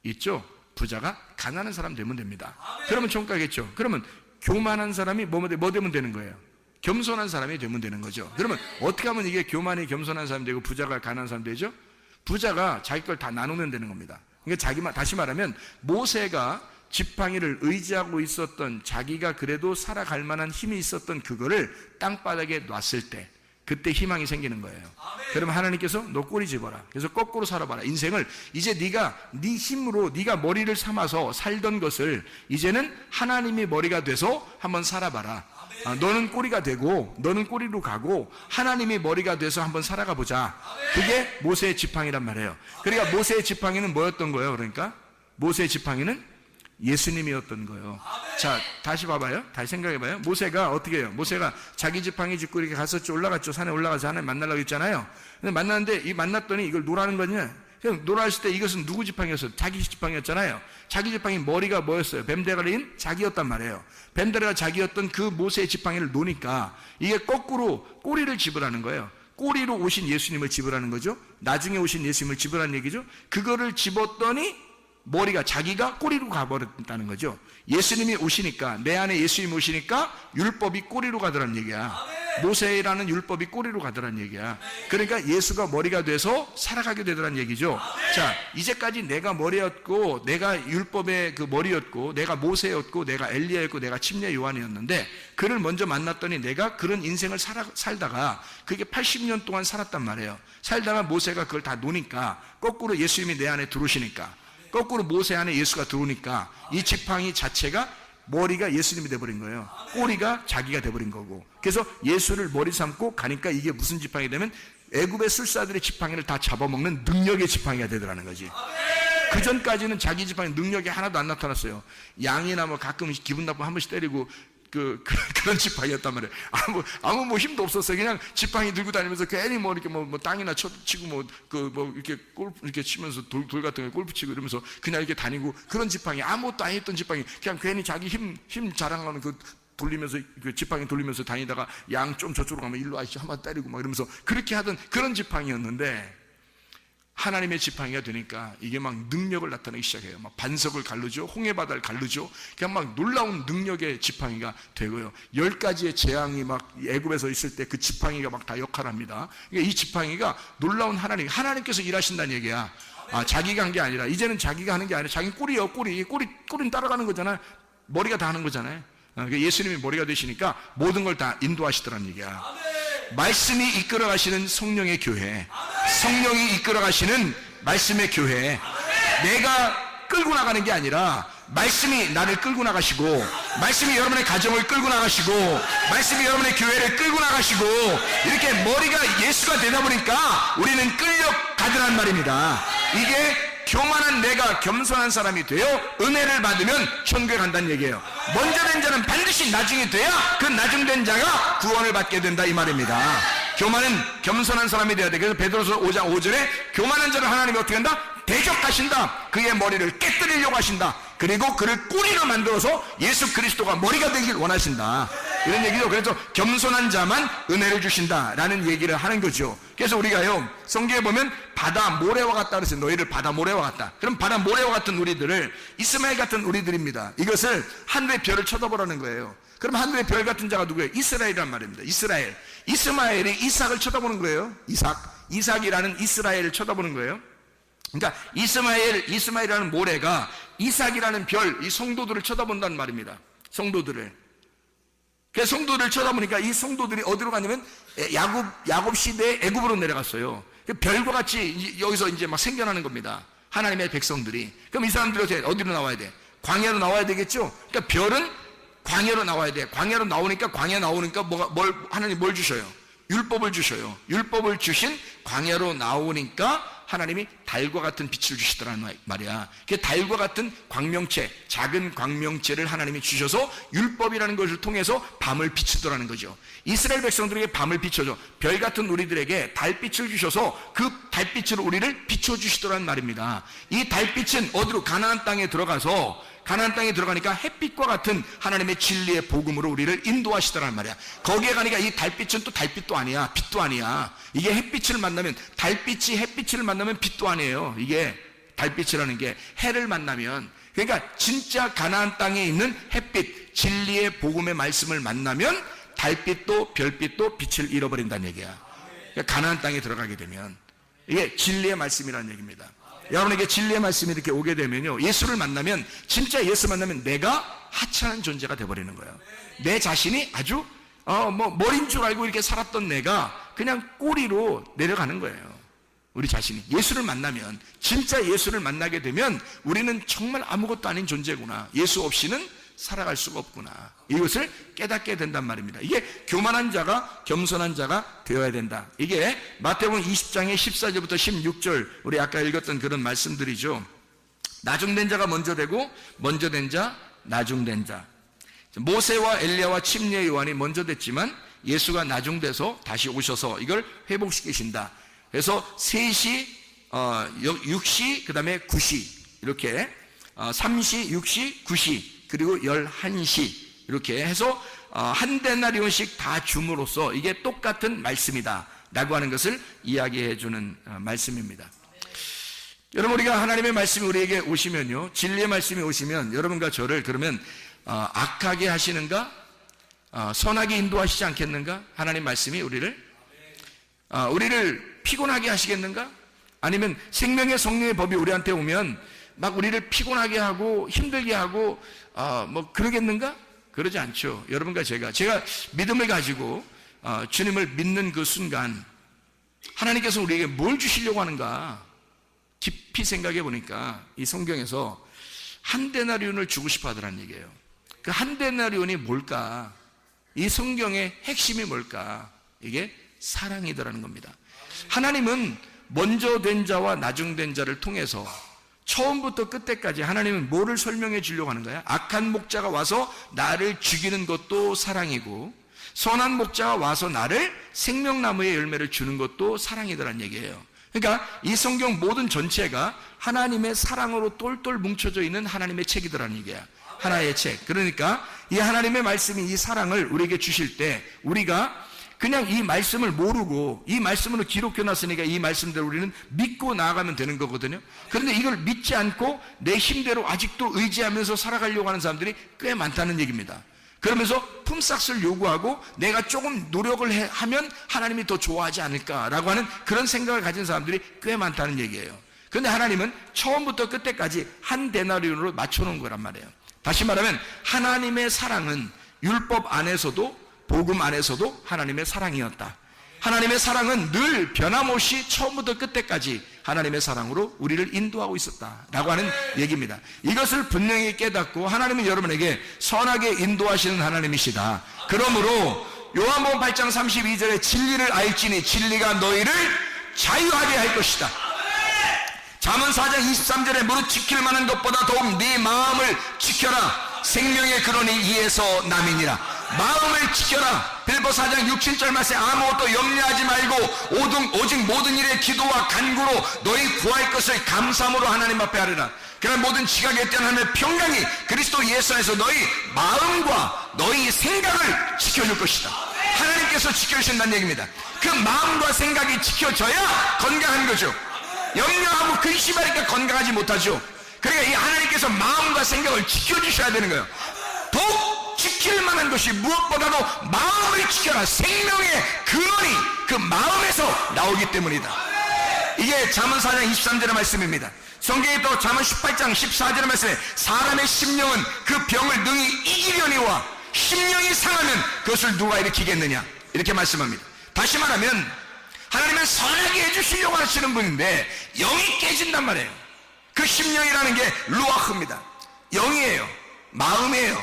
있죠. 부자가 가난한 사람 되면 됩니다. 그러면 천국 가겠죠. 그러면 교만한 사람이 뭐 되면 되는 거예요? 겸손한 사람이 되면 되는 거죠. 그러면 어떻게 하면 이게 교만이 겸손한 사람이 되고 부자가 가난한 사람이 되죠? 부자가 자기 걸 다 나누면 되는 겁니다. 그러니까 다시 말하면 모세가 지팡이를 의지하고 있었던, 자기가 그래도 살아갈 만한 힘이 있었던 그거를 땅바닥에 놨을 때 그때 희망이 생기는 거예요. 그러면 하나님께서 너 꼬리 집어라. 그래서 거꾸로 살아봐라. 인생을 이제 네가 네 힘으로 네가 머리를 삼아서 살던 것을 이제는 하나님이 머리가 돼서 한번 살아봐라. 너는 꼬리가 되고 너는 꼬리로 가고 하나님이 머리가 돼서 한번 살아가 보자. 그게 모세의 지팡이란 말이에요. 그러니까 모세의 지팡이는 뭐였던 거예요? 그러니까 모세의 지팡이는 예수님이었던 거예요. 자, 다시 봐봐요. 다시 생각해봐요. 모세가 어떻게 해요? 모세가 자기 지팡이 짚고 이렇게 갔었죠. 올라갔죠. 산에 올라가서 하나님 만나려고 했잖아요. 근데 만났는데 만났더니 이걸 노라는 거냐? 그냥 놀았을 때 이것은 누구 지팡이였어요? 자기 지팡이였잖아요. 자기 지팡이 머리가 뭐였어요? 뱀대가리인 자기였단 말이에요. 뱀대가리가 자기였던 그 모세의 지팡이를 놓으니까 이게 거꾸로 꼬리를 집으라는 거예요. 꼬리로 오신 예수님을 집으라는 거죠. 나중에 오신 예수님을 집으라는 얘기죠. 그거를 집었더니 머리가 자기가 꼬리로 가버렸다는 거죠. 예수님이 오시니까, 내 안에 예수님이 오시니까 율법이 꼬리로 가더라는 얘기야. 모세라는 율법이 꼬리로 가더라는 얘기야. 그러니까 예수가 머리가 돼서 살아가게 되더라는 얘기죠. 자, 이제까지 내가 머리였고, 내가 율법의 그 머리였고, 내가 모세였고, 내가 엘리야였고, 내가 침례 요한이었는데 그를 먼저 만났더니 내가 그런 인생을 살다가 그게 80년 동안 살았단 말이에요. 살다가 모세가 그걸 다 노니까 거꾸로 예수님이 내 안에 들어오시니까, 거꾸로 모세 안에 예수가 들어오니까 이 지팡이 자체가 머리가 예수님이 돼버린 거예요. 꼬리가 자기가 돼버린 거고. 그래서 예수를 머리 삼고 가니까 이게 무슨 지팡이 되면 애굽의 술사들의 지팡이를 다 잡아먹는 능력의 지팡이가 되더라는 거지. 그 전까지는 자기 지팡이 능력이 하나도 안 나타났어요. 양이나 뭐 가끔 기분 나쁘면 한 번씩 때리고 그런 지팡이였단 말이에요. 아무 뭐 힘도 없었어요. 그냥 지팡이 들고 다니면서 괜히 뭐 이렇게 뭐 땅이나 치고 이렇게 골프 이렇게 치면서 돌 같은 거 골프 치고 이러면서 그냥 이렇게 다니고, 그런 지팡이, 아무것도 안 했던 지팡이, 그냥 괜히 자기 힘 자랑하는 돌리면서 그 지팡이 돌리면서 다니다가 양 좀 저쪽으로 가면 일로 아저씨 한번 때리고 막 이러면서 그렇게 하던 그런 지팡이였는데, 하나님의 지팡이가 되니까 이게 막 능력을 나타내기 시작해요. 막 반석을 갈르죠, 홍해바다를 갈르죠. 그냥 막 놀라운 능력의 지팡이가 되고요. 10가지의 재앙이 막 애굽에서 있을 때 그 지팡이가 막 다 역할합니다. 그러니까 이 지팡이가 놀라운 하나님께서 일하신다는 얘기야. 자기가 한 게 아니라, 이제는 자기가 하는 게 아니라 자기 꿀이요, 꿀은 따라가는 거잖아요. 머리가 다 하는 거잖아요. 예수님이 머리가 되시니까 모든 걸 다 인도하시더라는 얘기야. 말씀이 이끌어가시는 성령의 교회, 성령이 이끌어가시는 말씀의 교회, 내가 끌고 나가는 게 아니라 말씀이 나를 끌고 나가시고, 말씀이 여러분의 가정을 끌고 나가시고, 말씀이 여러분의 교회를 끌고 나가시고, 이렇게 머리가 예수가 되다 보니까 우리는 끌려가더란 말입니다. 이게 교만한 내가 겸손한 사람이 되어 은혜를 받으면 천국에 간다는 얘기예요. 먼저 된 자는 반드시 나중이 돼야 그 나중된 자가 구원을 받게 된다, 이 말입니다. 교만은 겸손한 사람이 되어야 돼. 그래서 베드로서 5장 5절에 교만한 자를 하나님이 어떻게 한다? 대적하신다. 그의 머리를 깨뜨리려고 하신다. 그리고 그를 꼬리로 만들어서 예수 그리스도가 머리가 되길 원하신다, 이런 얘기죠. 그래서 겸손한 자만 은혜를 주신다라는 얘기를 하는 거죠. 그래서 우리가요, 성경에 보면 바다 모래와 같다 그랬어요. 너희를 바다 모래와 같다. 그럼 바다 모래와 같은 우리들을 이스마엘 같은 우리들입니다. 이것을 하늘의 별을 쳐다보라는 거예요. 그럼 하늘의 별 같은 자가 누구예요? 이스라엘이란 말입니다. 이스라엘. 이스마엘이 이삭을 쳐다보는 거예요. 이삭이라는 이스라엘을 쳐다보는 거예요. 그러니까 이스마엘이라는 모래가 이삭이라는 별, 이 성도들을 쳐다본다는 말입니다. 성도들을. 그래서 성도들을 쳐다보니까 이 성도들이 어디로 가냐면 야곱 시대에 애굽으로 내려갔어요. 별과 같이 여기서 이제 막 생겨나는 겁니다. 하나님의 백성들이. 그럼 이 사람들이 어디로 나와야 돼? 광야로 나와야 되겠죠? 그러니까 별은 광야로 나와야 돼. 광야로 나오니까 하나님 뭘 주셔요? 율법을 주셔요. 율법을 주신 광야로 나오니까 하나님이 달과 같은 빛을 주시더란 말이야. 그 달과 같은 광명체, 작은 광명체를 하나님이 주셔서 율법이라는 것을 통해서 밤을 비추더라는 거죠. 이스라엘 백성들에게 밤을 비춰줘. 별 같은 우리들에게 달빛을 주셔서 그 달빛으로 우리를 비춰주시더란 말입니다. 이 달빛은 어디로? 가나안 땅에 들어가니까 햇빛과 같은 하나님의 진리의 복음으로 우리를 인도하시더란 말이야. 거기에 가니까 이 달빛은 또 달빛도 아니야, 빛도 아니야. 이게 햇빛을 만나면, 달빛이 햇빛을 만나면 빛도 아니에요. 이게 달빛이라는 게 해를 만나면, 그러니까 진짜 가나안 땅에 있는 햇빛, 진리의 복음의 말씀을 만나면 달빛도 별빛도 빛을 잃어버린다는 얘기야. 그러니까 가나안 땅에 들어가게 되면 이게 진리의 말씀이라는 얘기입니다. 여러분에게 진리의 말씀이 이렇게 오게 되면요, 예수를 만나면, 진짜 예수 만나면 내가 하찮은 존재가 되어버리는 거예요. 내 자신이 아주 머리인 줄 알고 이렇게 살았던 내가 그냥 꼬리로 내려가는 거예요. 우리 자신이 예수를 만나면, 진짜 예수를 만나게 되면 우리는 정말 아무것도 아닌 존재구나, 예수 없이는 살아갈 수가 없구나, 이것을 깨닫게 된단 말입니다. 이게 교만한 자가 겸손한 자가 되어야 된다. 이게 마태복음 20장의 14절부터 16절, 우리 아까 읽었던 그런 말씀들이죠. 나중된 자가 먼저 되고, 먼저 된 자, 나중된 자. 모세와 엘리야와 침례 요한이 먼저 됐지만 예수가 나중돼서 다시 오셔서 이걸 회복시키신다. 그래서 3시, 6시, 그 다음에 9시, 이렇게 3시, 6시, 9시, 그리고 11시, 이렇게 해서 한 데나리온씩 다 줌으로써 이게 똑같은 말씀이다 라고 하는 것을 이야기해 주는 말씀입니다. 여러분, 우리가 하나님의 말씀이 우리에게 오시면요, 진리의 말씀이 오시면 여러분과 저를 그러면 악하게 하시는가, 선하게 인도하시지 않겠는가? 하나님 말씀이 우리를 피곤하게 하시겠는가? 아니면 생명의 성령의 법이 우리한테 오면 막 우리를 피곤하게 하고 힘들게 하고 그러겠는가? 그러지 않죠. 여러분과 제가 믿음을 가지고 주님을 믿는 그 순간 하나님께서 우리에게 뭘 주시려고 하는가 깊이 생각해 보니까 이 성경에서 한 데나리온을 주고 싶어 하더라는 얘기예요. 그 한 데나리온이 뭘까? 이 성경의 핵심이 뭘까? 이게 사랑이더라는 겁니다. 하나님은 먼저 된 자와 나중된 자를 통해서 처음부터 끝때까지 하나님은 뭐를 설명해 주려고 하는 거야? 악한 목자가 와서 나를 죽이는 것도 사랑이고, 선한 목자가 와서 나를 생명나무의 열매를 주는 것도 사랑이더란 얘기예요. 그러니까 이 성경 모든 전체가 하나님의 사랑으로 똘똘 뭉쳐져 있는 하나님의 책이더라는 얘기야. 하나의 책. 그러니까 이 하나님의 말씀이 이 사랑을 우리에게 주실 때 우리가 그냥 이 말씀을 모르고 이 말씀으로 기록해 놨으니까 이 말씀대로 우리는 믿고 나아가면 되는 거거든요. 그런데 이걸 믿지 않고 내 힘대로 아직도 의지하면서 살아가려고 하는 사람들이 꽤 많다는 얘기입니다. 그러면서 품삯을 요구하고 내가 조금 노력을 하면 하나님이 더 좋아하지 않을까라고 하는 그런 생각을 가진 사람들이 꽤 많다는 얘기예요. 그런데 하나님은 처음부터 끝까지 한 데나리온으로 맞춰놓은 거란 말이에요. 다시 말하면 하나님의 사랑은 율법 안에서도 복음 안에서도 하나님의 사랑이었다. 하나님의 사랑은 늘 변함없이 처음부터 끝까지 하나님의 사랑으로 우리를 인도하고 있었다라고 하는 얘기입니다. 이것을 분명히 깨닫고 하나님은 여러분에게 선하게 인도하시는 하나님이시다. 그러므로 요한복음 8장 32절에 진리를 알지니 진리가 너희를 자유하게 할 것이다. 잠언 4장 23절에 무릇 지킬 만한 것보다 더욱 네 마음을 지켜라. 생명의 근원이 이에서 남이니라. 마음을 지켜라. 빌보 4장 6, 7절 말씀에 아무것도 염려하지 말고 오직 모든 일에 기도와 간구로 너희 구할 것을 감사함으로 하나님 앞에 하리라. 그런 모든 지각에 대한 하나님의 평강이 그리스도 예수 안에서 너희 마음과 너희 생각을 지켜줄 것이다. 하나님께서 지켜주신다는 얘기입니다. 그 마음과 생각이 지켜져야 건강한 거죠. 염려하고 근심하니까 건강하지 못하죠. 그러니까 이 하나님께서 마음과 생각을 지켜주셔야 되는 거예요. 더욱 지킬 만한 것이 무엇보다도 마음을 지켜라. 생명의 근원이 그 마음에서 나오기 때문이다. 이게 잠언 4장 23절의 말씀입니다. 성경에 또 잠언 18장 14절의 말씀에 사람의 심령은 그 병을 능히 이기려니와 심령이 상하면 그것을 누가 일으키겠느냐 이렇게 말씀합니다. 다시 말하면 하나님은 선하게 해주시려고 하시는 분인데 영이 깨진단 말이에요. 그 심령이라는 게 루아흐입니다. 영이에요. 마음이에요.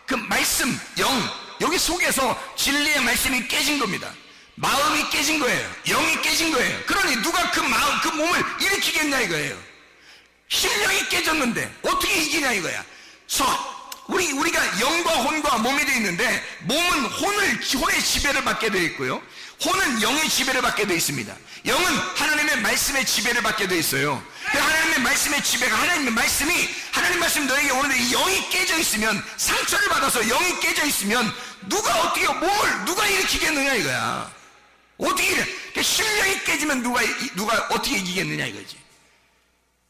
그 말씀, 영, 여기 속에서 진리의 말씀이 깨진 겁니다. 마음이 깨진 거예요. 영이 깨진 거예요. 그러니 누가 그 마음, 그 몸을 일으키겠냐 이거예요. 심령이 깨졌는데 어떻게 이기냐 이거야. 우리가 영과 혼과 몸이 되어 있는데 몸은 혼의 지배를 받게 되어 있고요. 혼은 영의 지배를 받게 되어 있습니다. 영은 하나님의 말씀의 지배를 받게 되어 있어요. 하나님의 말씀의 지배가 하나님 말씀 너에게 오는데 이 영이 깨져 있으면 상처를 받아서 영이 깨져 있으면 누가 일으키겠느냐 이거야. 어떻게 이래? 심령이 깨지면 누가 어떻게 이기겠느냐 이거지.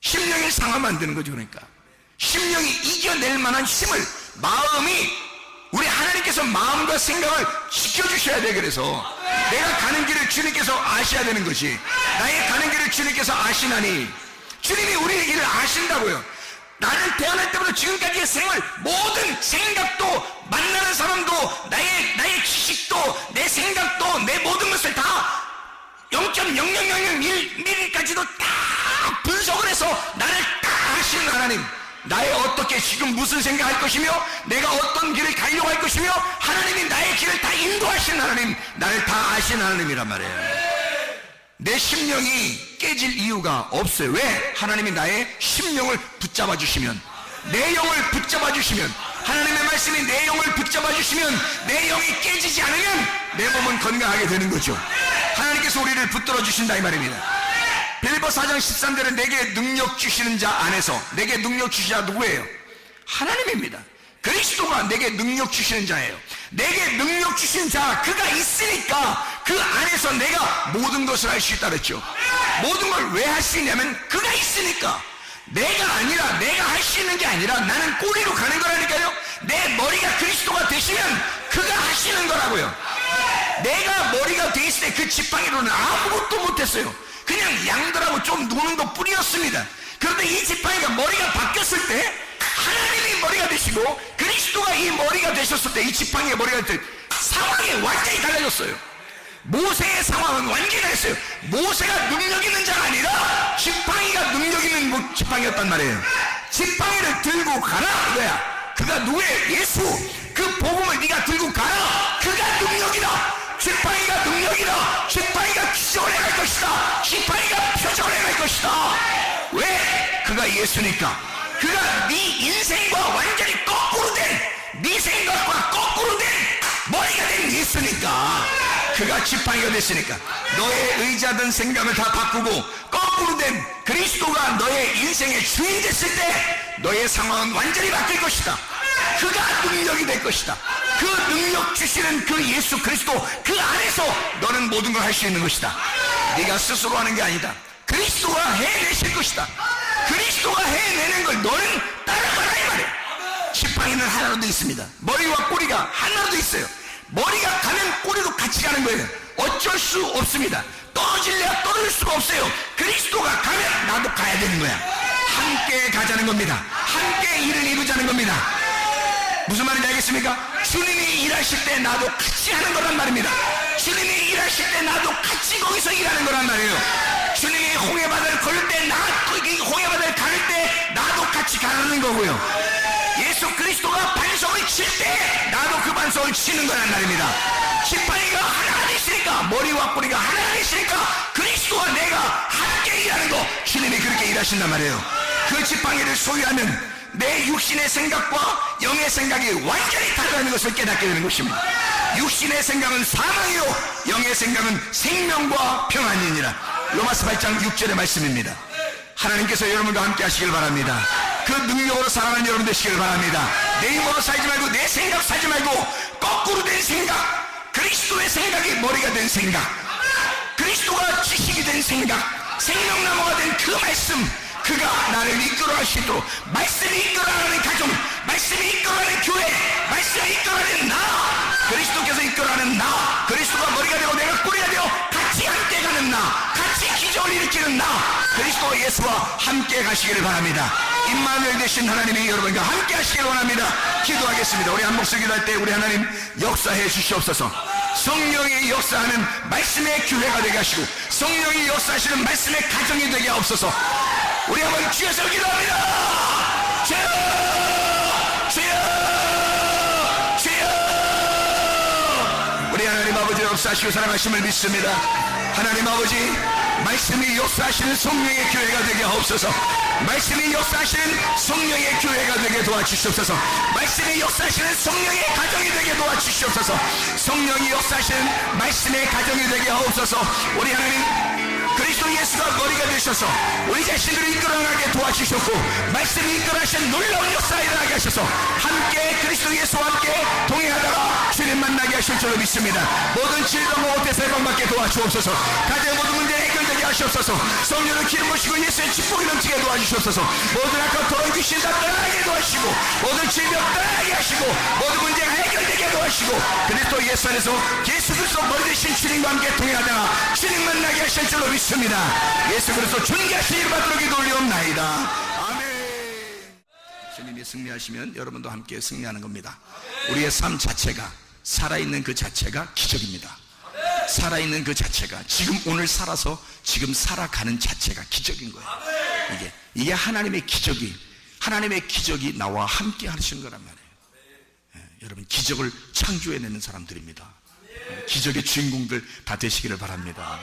심령이 상하면 안 되는 거죠. 그러니까 심령이 이겨낼 만한 힘을 마음이 우리 하나님께서 마음과 생각을 지켜주셔야 돼. 그래서 내가 가는 길을 주님께서 아셔야 되는 것이 나의 가는 길을 주님께서 아시나니 주님이 우리의 길을 아신다고요. 나는 태어날 때부터 지금까지의 생활 모든 생각도 만나는 사람도 나의 지식도 내 생각도 내 모든 것을 다 0.0001mm까지도 다 분석을 해서 나를 다 아시는 하나님, 나의 어떻게 지금 무슨 생각할 것이며 내가 어떤 길을 가려고 할 것이며 하나님이 나의 길을 다 인도하시는 하나님, 나를 다 아시는 하나님이란 말이에요. 내 심령이 깨질 이유가 없어요. 왜? 하나님이 나의 심령을 붙잡아 주시면, 내 영을 붙잡아 주시면, 하나님의 말씀이 내 영을 붙잡아 주시면 내 영이 깨지지 않으면 내 몸은 건강하게 되는 거죠. 하나님께서 우리를 붙들어 주신다 이 말입니다. 빌보 4장 13절에 내게 능력 주시는 자 안에서, 내게 능력 주시는 자 누구예요? 하나님입니다. 그리스도가 내게 능력 주시는 자예요. 내게 능력 주신 자 그가 있으니까 그 안에서 내가 모든 것을 할 수 있다 그랬죠. 모든 걸 왜 할 수 있냐면 그가 있으니까. 내가 아니라, 내가 할 수 있는 게 아니라 나는 꼬리로 가는 거라니까요. 내 머리가 그리스도가 되시면 그가 하시는 거라고요. 내가 머리가 돼 있을 때 그 지팡이로는 아무것도 못했어요. 그냥 양들하고 좀 노는 것 뿐이었습니다. 그런데 이 지팡이가 머리가 바뀌었을 때 하나님이 머리가 되시고 그리스도가 이 머리가 되셨을 때, 이 지팡이의 머리가 될 때 상황이 완전히 달라졌어요. 모세의 상황은 완전히 달랐어요. 모세가 능력 있는 자가 아니라 지팡이가 능력 있는 지팡이였단 말이에요. 지팡이를 들고 가라 이거야. 그가 누구예요? 예수. 그 복음을 네가 들고 가라. 그가 능력이다. 지팡이가 능력이다. 지팡이가 기적을 해갈 것이다. 지팡이가 표적을 해갈 것이다. 왜? 그가 예수니까. 그가 네 인생과 완전히 거꾸로 된, 네 생각과 거꾸로 된 머리가 된 예수니까. 그가 지팡이가 됐으니까 너의 의자든 생각을 다 바꾸고 거꾸로 된 그리스도가 너의 인생의 주인이 됐을 때 너의 상황은 완전히 바뀔 것이다. 그가 능력이 될 것이다. 그 능력 주시는 그 예수 그리스도 그 안에서 너는 모든 걸 할 수 있는 것이다. 네가 스스로 하는 게 아니다. 그리스도가 해내실 것이다. 그리스도가 해내는 걸 너는 따라가라 이 말이에요. 지팡이는 하나로 돼 있습니다. 머리와 꼬리가 하나로 돼 있어요. 머리가 가면 꼬리도 같이 가는 거예요. 어쩔 수 없습니다. 떨어질래야 떨어질 수가 없어요. 그리스도가 가면 나도 가야 되는 거야. 함께 가자는 겁니다. 함께 일을 이루자는 겁니다. 무슨 말인지 알겠습니까? 주님이 일하실 때 나도 같이 하는 거란 말입니다. 주님이 일하실 때 나도 같이 거기서 일하는 거란 말이에요. 주님이 홍해바다를 걸을 때 홍해바다를 가를 때 나도 같이 가는 거고요. 예수 그리스도가 반석을 칠 때 나도 그 반석을 치는 거란 말입니다. 지팡이가 하나가 있으니까, 머리와 꼬리가 하나가 있으니까 그리스도와 내가 함께 일하는 거, 주님이 그렇게 일하신단 말이에요. 그 지팡이를 소유하면 내 육신의 생각과 영의 생각이 완전히 다르다는 것을 깨닫게 되는 것입니다. 육신의 생각은 사망이요 영의 생각은 생명과 평안이니라. 로마서 8장 6절의 말씀입니다. 하나님께서 여러분과 함께 하시길 바랍니다. 그 능력으로 살아가는 여러분 되시길 바랍니다. 내 힘으로 살지 말고 내 생각 살지 말고 거꾸로 된 생각, 그리스도의 생각이 머리가 된 생각, 그리스도가 지식이 된 생각, 생명나무가 된 그 말씀, 그가 나를 이끌어갈 수 있도록, 말씀이 이끌어가는 가정, 말씀이 이끌어가는 교회, 말씀이 이끌어가는 나, 그리스도께서 이끌어가는 나, 그리스도가 머리가 되고 내가 꼬리가 되어 같이 함께 가는 나, 같이 기적을 일으키는 나, 그리스도 예수와 함께 가시기를 바랍니다. 임마누엘 되신 하나님이 여러분과 함께 하시기를 원합니다. 기도하겠습니다. 우리 한 목소리 기도할 때 우리 하나님 역사해 주시옵소서. 성령이 역사하는 말씀의 교회가 되게 하시고 성령이 역사하시는 말씀의 가정이 되게 하옵소서. 우리 한번 주여서 기도합니다. 주여, 주여, 주여. 우리 하나님 아버지 역사하시고 사랑하심을 믿습니다. 하나님 아버지, 말씀이 역사하시는 성령의 교회가 되게 하옵소서. 말씀이 역사하시는 성령의 교회가 되게 도와주시옵소서. 말씀이 역사하시는 성령의 가정이 되게 도와주시옵소서. 성령이 역사하시는 말씀의 가정이 되게 하옵소서. 우리 하나님, 그리스도 예수가 머리가 되셔서 우리 자신들을 이끌어나가게 도와주셨고 말씀이 이끌어하신 놀라운 역사 일어나게 하셔서 함께 그리스도 예수와 함께 동행하다가 주님 만나게 하실 줄로 믿습니다. 모든 질병과 못해서 해방받게 도와주옵소서. 가정의 모든 문제 해결되게 하시옵소서. 성령을 기름 부으시고 예수의 축복이 넘치게 도와주시옵소서. 모든 악과 더러운 귀신 다 떠나게 도와주시고 모든 질병 떠나게 하시고 모든 문제가 해결되게 도와주시고 그리스도 예수 안에서 예수 그리스도 머리 되신 주님과 함께 동행하다가 주님 만나게 하실 줄로 믿습니다. 예수 그리스도 존귀하신 이름 받들어 기도 올리옵나이다. 아멘. 주님이 승리하시면 여러분도 함께 승리하는 겁니다. 우리의 삶 자체가, 살아있는 그 자체가 기적입니다. 살아있는 그 자체가, 지금 오늘 살아서 지금 살아가는 자체가 기적인 거예요. 이게 하나님의 기적이 나와 함께 하시는 거란 말이에요. 여러분, 기적을 창조해내는 사람들입니다. 기적의 주인공들 다 되시기를 바랍니다.